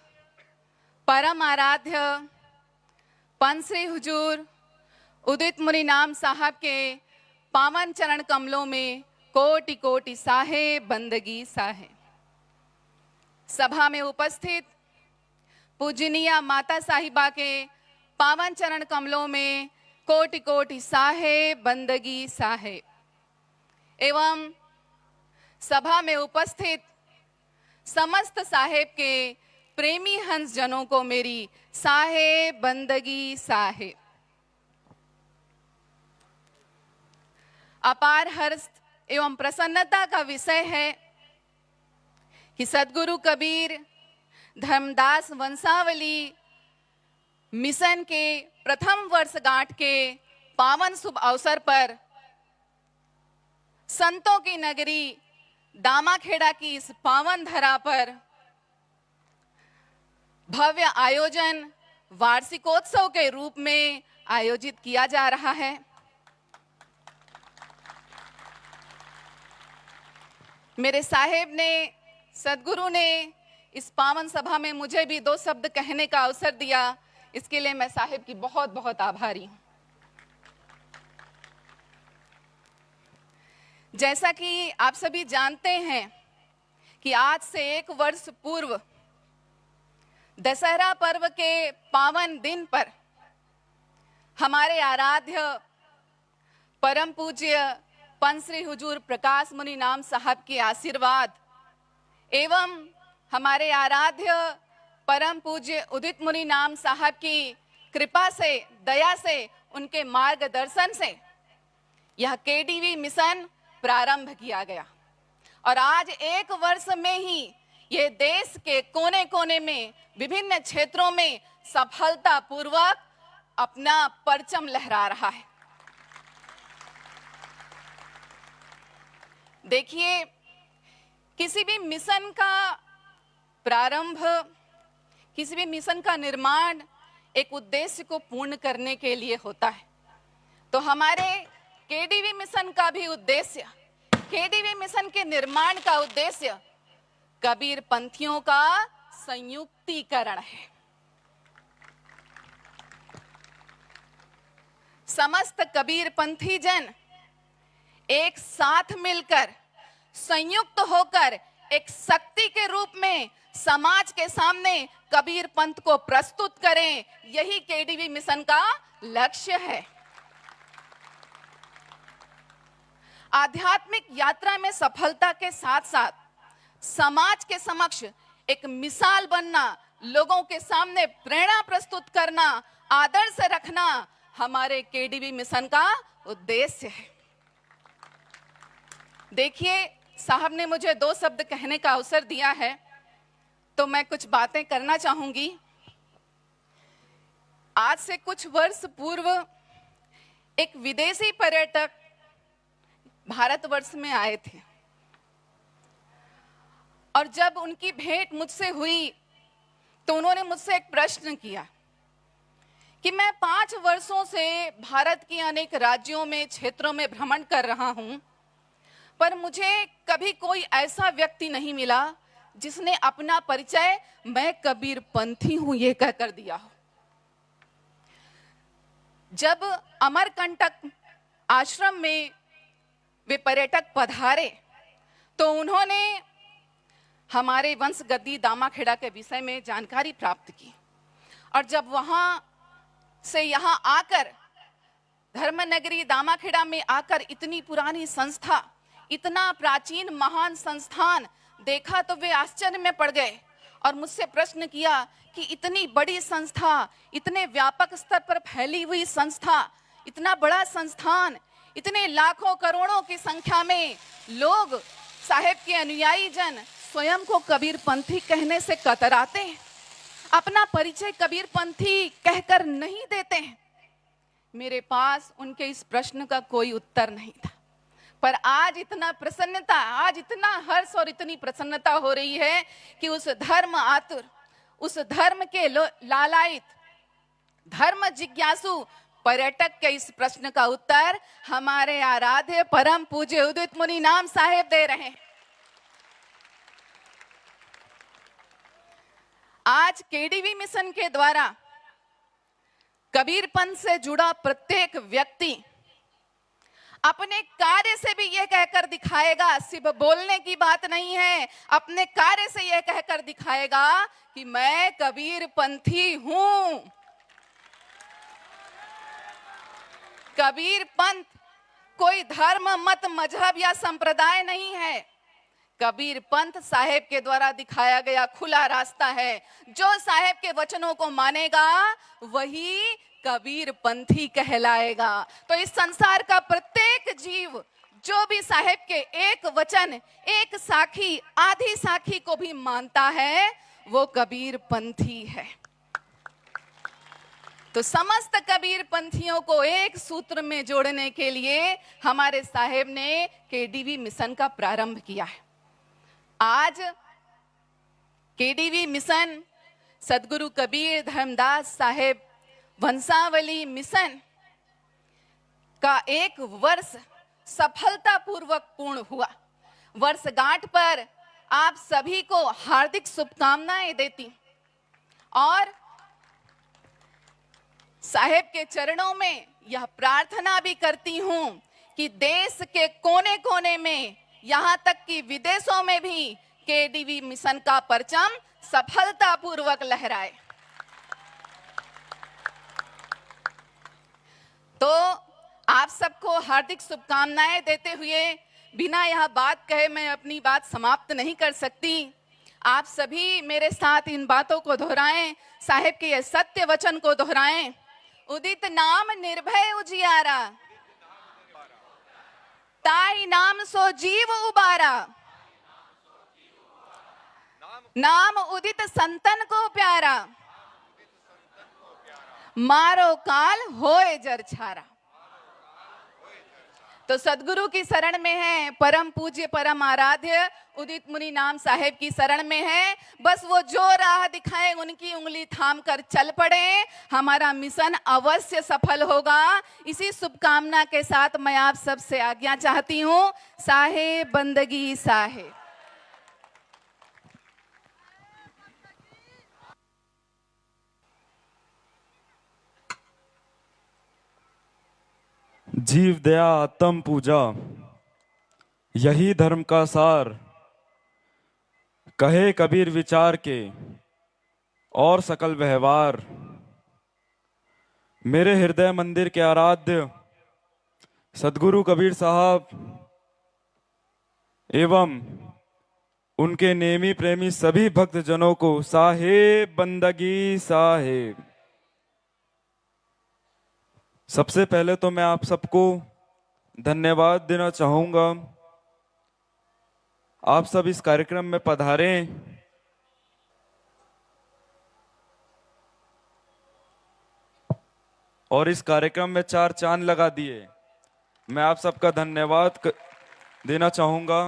परम आराध्य पंश्री हुजूर उदित मुनि नाम साहब के पावन चरण कमलों में कोटि कोटि साहे बंदगी साहे। सभा में उपस्थित पूजनीय माता साहिबा के पावन चरण कमलों में कोटि कोटि साहे बंदगी साहे एवं सभा में उपस्थित समस्त साहेब के प्रेमी हंस जनों को मेरी साहे बंदगी साहे। अपार हर्ष एवं प्रसन्नता का विषय है कि सदगुरु कबीर धर्मदास वंशावली मिशन के प्रथम वर्षगांठ के पावन शुभ अवसर पर संतों की नगरी दामाखेड़ा की इस पावन धरा पर भव्य आयोजन वार्षिकोत्सव के रूप में आयोजित किया जा रहा है। मेरे साहेब ने, सदगुरु ने इस पावन सभा में मुझे भी 2 शब्द कहने का अवसर दिया, इसके लिए मैं साहेब की बहुत बहुत आभारी हूं। जैसा कि आप सभी जानते हैं कि आज से 1 वर्ष पूर्व दशहरा पर्व के पावन दिन पर हमारे आराध्य परम पूज्य पंच श्री हुजूर प्रकाश मुनि नाम साहब के आशीर्वाद एवं हमारे आराध्य परम पूज्य उदित मुनि नाम साहब की कृपा से, दया से, उनके मार्गदर्शन से यह केडीवी मिशन प्रारंभ किया गया और आज 1 वर्ष में ही ये देश के कोने कोने में विभिन्न क्षेत्रों में सफलतापूर्वक अपना परचम लहरा रहा है। देखिए, किसी भी मिशन का प्रारंभ, किसी भी मिशन का निर्माण एक उद्देश्य को पूर्ण करने के लिए होता है। तो हमारे केडीवी मिशन का भी उद्देश्य, केडीवी मिशन के निर्माण का उद्देश्य कबीर पंथियों का संयुक्तीकरण है। समस्त कबीर पंथी जन एक साथ मिलकर, संयुक्त होकर एक शक्ति के रूप में समाज के सामने कबीर पंथ को प्रस्तुत करें, यही केडीवी मिशन का लक्ष्य है। आध्यात्मिक यात्रा में सफलता के साथ साथ समाज के समक्ष एक मिसाल बनना, लोगों के सामने प्रेरणा प्रस्तुत करना, आदर्श रखना हमारे केडीवी मिशन का उद्देश्य है। देखिए, साहब ने मुझे 2 शब्द कहने का अवसर दिया है, तो मैं कुछ बातें करना चाहूंगी। आज से कुछ वर्ष पूर्व एक विदेशी पर्यटक भारतवर्ष में आए थे और जब उनकी भेंट मुझसे हुई तो उन्होंने मुझसे एक प्रश्न किया कि मैं 5 वर्षों से भारत के अनेक राज्यों में, क्षेत्रों में भ्रमण कर रहा हूं, पर मुझे कभी कोई ऐसा व्यक्ति नहीं मिला जिसने अपना परिचय मैं कबीर पंथी हूं ये कहकर दिया हो। जब अमरकंटक आश्रम में वे पर्यटक पधारे तो उन्होंने हमारे वंश गद्दी दामाखेड़ा के विषय में जानकारी प्राप्त की और जब वहां से यहां आकर धर्मनगरी दामाखेड़ा में आकर इतनी पुरानी संस्था, इतना प्राचीन महान संस्थान देखा तो वे आश्चर्य में पड़ गए और मुझसे प्रश्न किया कि इतनी बड़ी संस्था, इतने व्यापक स्तर पर फैली हुई संस्था, इतना बड़ा संस्थान, इतने लाखों करोड़ों की संख्या में लोग, साहेब के अनुयायी जन स्वयं को कबीर पंथी कहने से कतराते हैं, अपना परिचय कबीर पंथी कहकर नहीं देते हैं। मेरे पास उनके इस प्रश्न का कोई उत्तर नहीं था, पर आज इतना प्रसन्नता, आज इतना हर्ष और इतनी प्रसन्नता हो रही है कि उस धर्म आतुर, उस धर्म के लालायित, धर्म जिज्ञासु पर्यटक के इस प्रश्न का उत्तर हमारे आराध्य परम पूज्य उदित मुनि नाम साहेब दे रहे हैं। आज केडीवी मिशन के द्वारा कबीर पंथ से जुड़ा प्रत्येक व्यक्ति अपने कार्य से भी यह कहकर दिखाएगा, सिर्फ बोलने की बात नहीं है, अपने कार्य से यह कहकर दिखाएगा कि मैं कबीर पंथी हूं। कबीर पंथ कोई धर्म, मत, मजहब या संप्रदाय नहीं है। कबीर पंथ साहेब के द्वारा दिखाया गया खुला रास्ता है। जो साहेब के वचनों को मानेगा वही कबीर पंथी कहलाएगा। तो इस संसार का प्रत्येक जीव जो भी साहेब के एक वचन, एक साखी, आधी साखी को भी मानता है वो कबीर पंथी है। तो समस्त कबीर पंथियों को एक सूत्र में जोड़ने के लिए हमारे साहेब ने केडीवी मिशन का प्रारंभ किया है। आज केडीवी मिशन सदगुरु कबीर धर्मदास साहेब वंशावली मिशन का 1 वर्ष सफलतापूर्वक पूर्ण हुआ। वर्षगांठ पर आप सभी को हार्दिक शुभकामनाएं देती और साहेब के चरणों में यह प्रार्थना भी करती हूं कि देश के कोने कोने में, यहां तक कि विदेशों में भी केडीवी मिशन का परचम सफलतापूर्वक लहराए। तो आप सबको हार्दिक शुभकामनाएं देते हुए बिना यह बात कहे मैं अपनी बात समाप्त नहीं कर सकती। आप सभी मेरे साथ इन बातों को दोहराएं, साहेब के यह सत्य वचन को दोहराएं। उदित नाम निर्भय उजियारा, ताई नाम सो जीव उबारा, नाम उदित संतन को प्यारा, मारो काल होए जर छारा। तो सदगुरु की शरण में है, परम पूज्य परम आराध्य उदित मुनि नाम साहेब की शरण में है। बस वो जो राह दिखाए उनकी उंगली थाम कर चल पड़े, हमारा मिशन अवश्य सफल होगा। इसी शुभकामना के साथ मैं आप सबसे आज्ञा चाहती हूँ। साहेब बंदगी साहेब। जीव दया आत्म पूजा, यही धर्म का सार, कहे कबीर विचार के और सकल व्यवहार। मेरे हृदय मंदिर के आराध्य सदगुरु कबीर साहब एवं उनके नेमी प्रेमी सभी भक्त जनों को साहेब बंदगी साहेब। सबसे पहले तो मैं आप सबको धन्यवाद देना चाहूंगा। आप सब इस कार्यक्रम में पधारें और इस कार्यक्रम में 4 चांद लगा दिए। मैं आप सबका धन्यवाद देना चाहूंगा।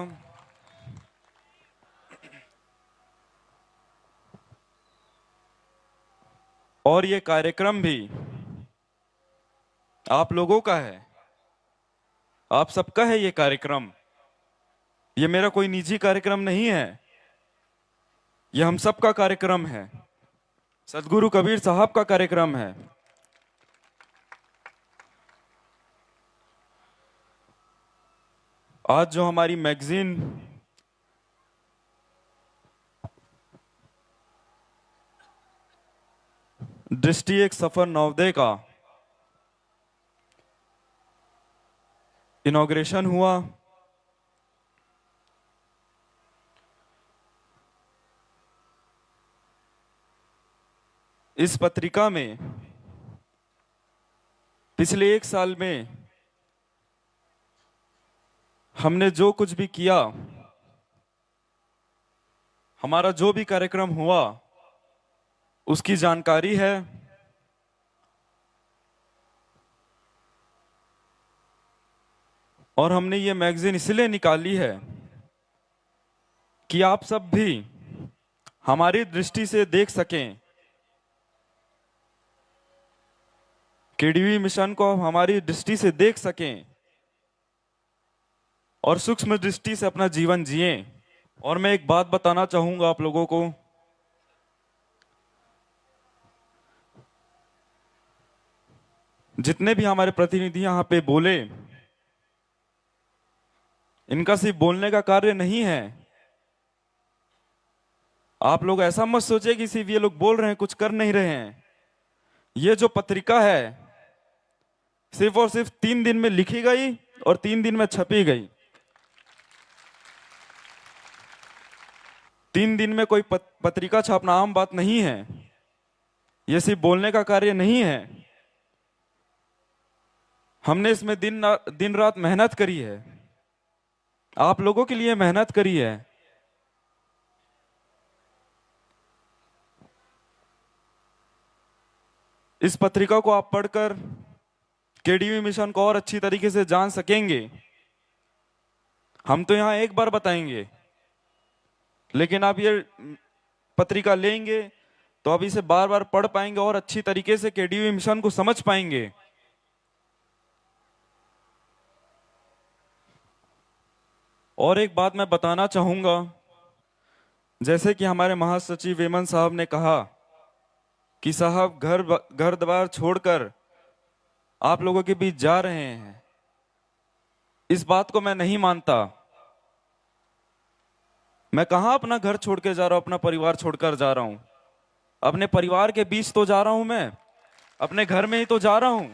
और ये कार्यक्रम भी आप लोगों का है, आप सबका है ये कार्यक्रम। ये मेरा कोई निजी कार्यक्रम नहीं है, ये हम सबका कार्यक्रम है, सदगुरु कबीर साहब का कार्यक्रम है। आज जो हमारी मैगजीन दृष्टि एक सफर नवोदय का इनॉग्रेशन हुआ, इस पत्रिका में पिछले 1 साल में हमने जो कुछ भी किया, हमारा जो भी कार्यक्रम हुआ, उसकी जानकारी है। और हमने ये मैगजीन इसलिए निकाली है कि आप सब भी हमारी दृष्टि से देख सकें, केडीवी मिशन को हमारी दृष्टि से देख सकें और सूक्ष्म दृष्टि से अपना जीवन जिएं। और मैं एक बात बताना चाहूंगा आप लोगों को, जितने भी हमारे प्रतिनिधि यहाँ पे बोले, इनका सिर्फ बोलने का कार्य नहीं है। आप लोग ऐसा मत सोचिए कि सिर्फ ये लोग बोल रहे हैं, कुछ कर नहीं रहे हैं। ये जो पत्रिका है सिर्फ और सिर्फ 3 दिन में लिखी गई और 3 दिन में छपी गई। 3 दिन में कोई पत्रिका छापना आम बात नहीं है। ये सिर्फ बोलने का कार्य नहीं है। हमने इसमें दिन रात मेहनत करी है, आप लोगों के लिए मेहनत करी है। इस पत्रिका को आप पढ़कर केडीवी मिशन को और अच्छी तरीके से जान सकेंगे। हम तो यहाँ एक बार बताएंगे, लेकिन आप ये पत्रिका लेंगे तो आप इसे बार बार पढ़ पाएंगे और अच्छी तरीके से केडीवी मिशन को समझ पाएंगे। और एक बात मैं बताना चाहूंगा, जैसे कि हमारे महासचिव वेमन साहब ने कहा कि साहब घर द्वार छोड़कर आप लोगों के बीच जा रहे हैं, इस बात को मैं नहीं मानता। मैं कहां अपना घर छोड़ के जा रहा हूं, अपना परिवार छोड़कर जा रहा हूं? अपने परिवार के बीच तो जा रहा हूं, मैं अपने घर में ही तो जा रहा हूं।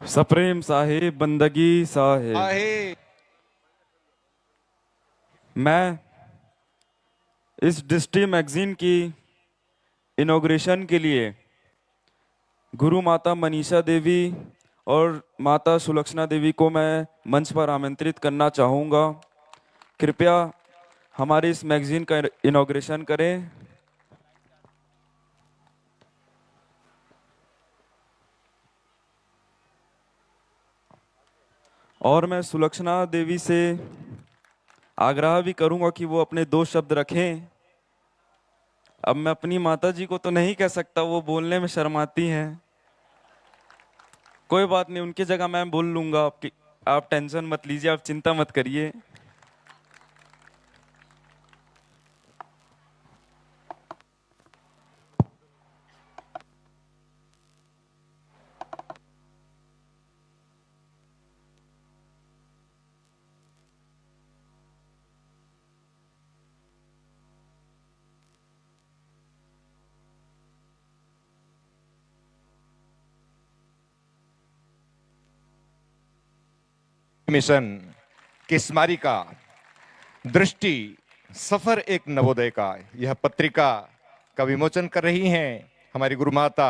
सप्रेम साहिब बंदगी साहिब। आहे मैं इस डिस्ट्री मैगजीन की इनॉग्रेशन के लिए गुरु माता मनीषा देवी और माता सुलक्षणा देवी को मैं मंच पर आमंत्रित करना चाहूँगा। कृपया हमारी इस मैगजीन का इनॉग्रेशन करें। और मैं सुलक्षणा देवी से आग्रह भी करूंगा कि वो अपने 2 शब्द रखें। अब मैं अपनी माता जी को तो नहीं कह सकता, वो बोलने में शर्माती हैं। कोई बात नहीं, उनकी जगह मैं बोल लूंगा। आप टेंशन मत लीजिए, आप चिंता मत करिए। मिशन की स्मारिका दृष्टि सफर एक नवोदय का यह पत्रिका का विमोचन कर रही हैं हमारी गुरु माता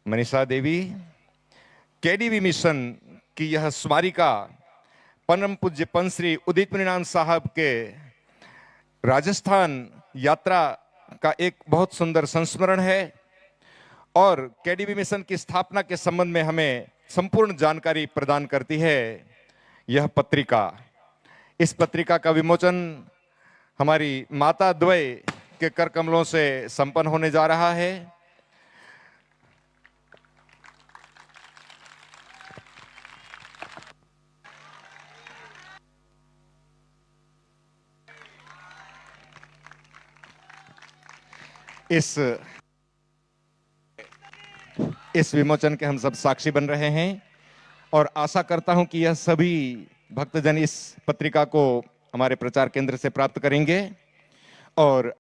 मनीषा देवी। केडीवी मिशन की यह स्मारिका परम पूज्य पंश्री उदित मुनीनाथ साहब के राजस्थान यात्रा का एक बहुत सुंदर संस्मरण है और केडीवी मिशन की स्थापना के संबंध में हमें संपूर्ण जानकारी प्रदान करती है यह पत्रिका। इस पत्रिका का विमोचन हमारी माता द्वय के कर कमलों से संपन्न होने जा रहा है। इस विमोचन के हम सब साक्षी बन रहे हैं और आशा करता हूं कि यह सभी भक्तजन इस पत्रिका को हमारे प्रचार केंद्र से प्राप्त करेंगे और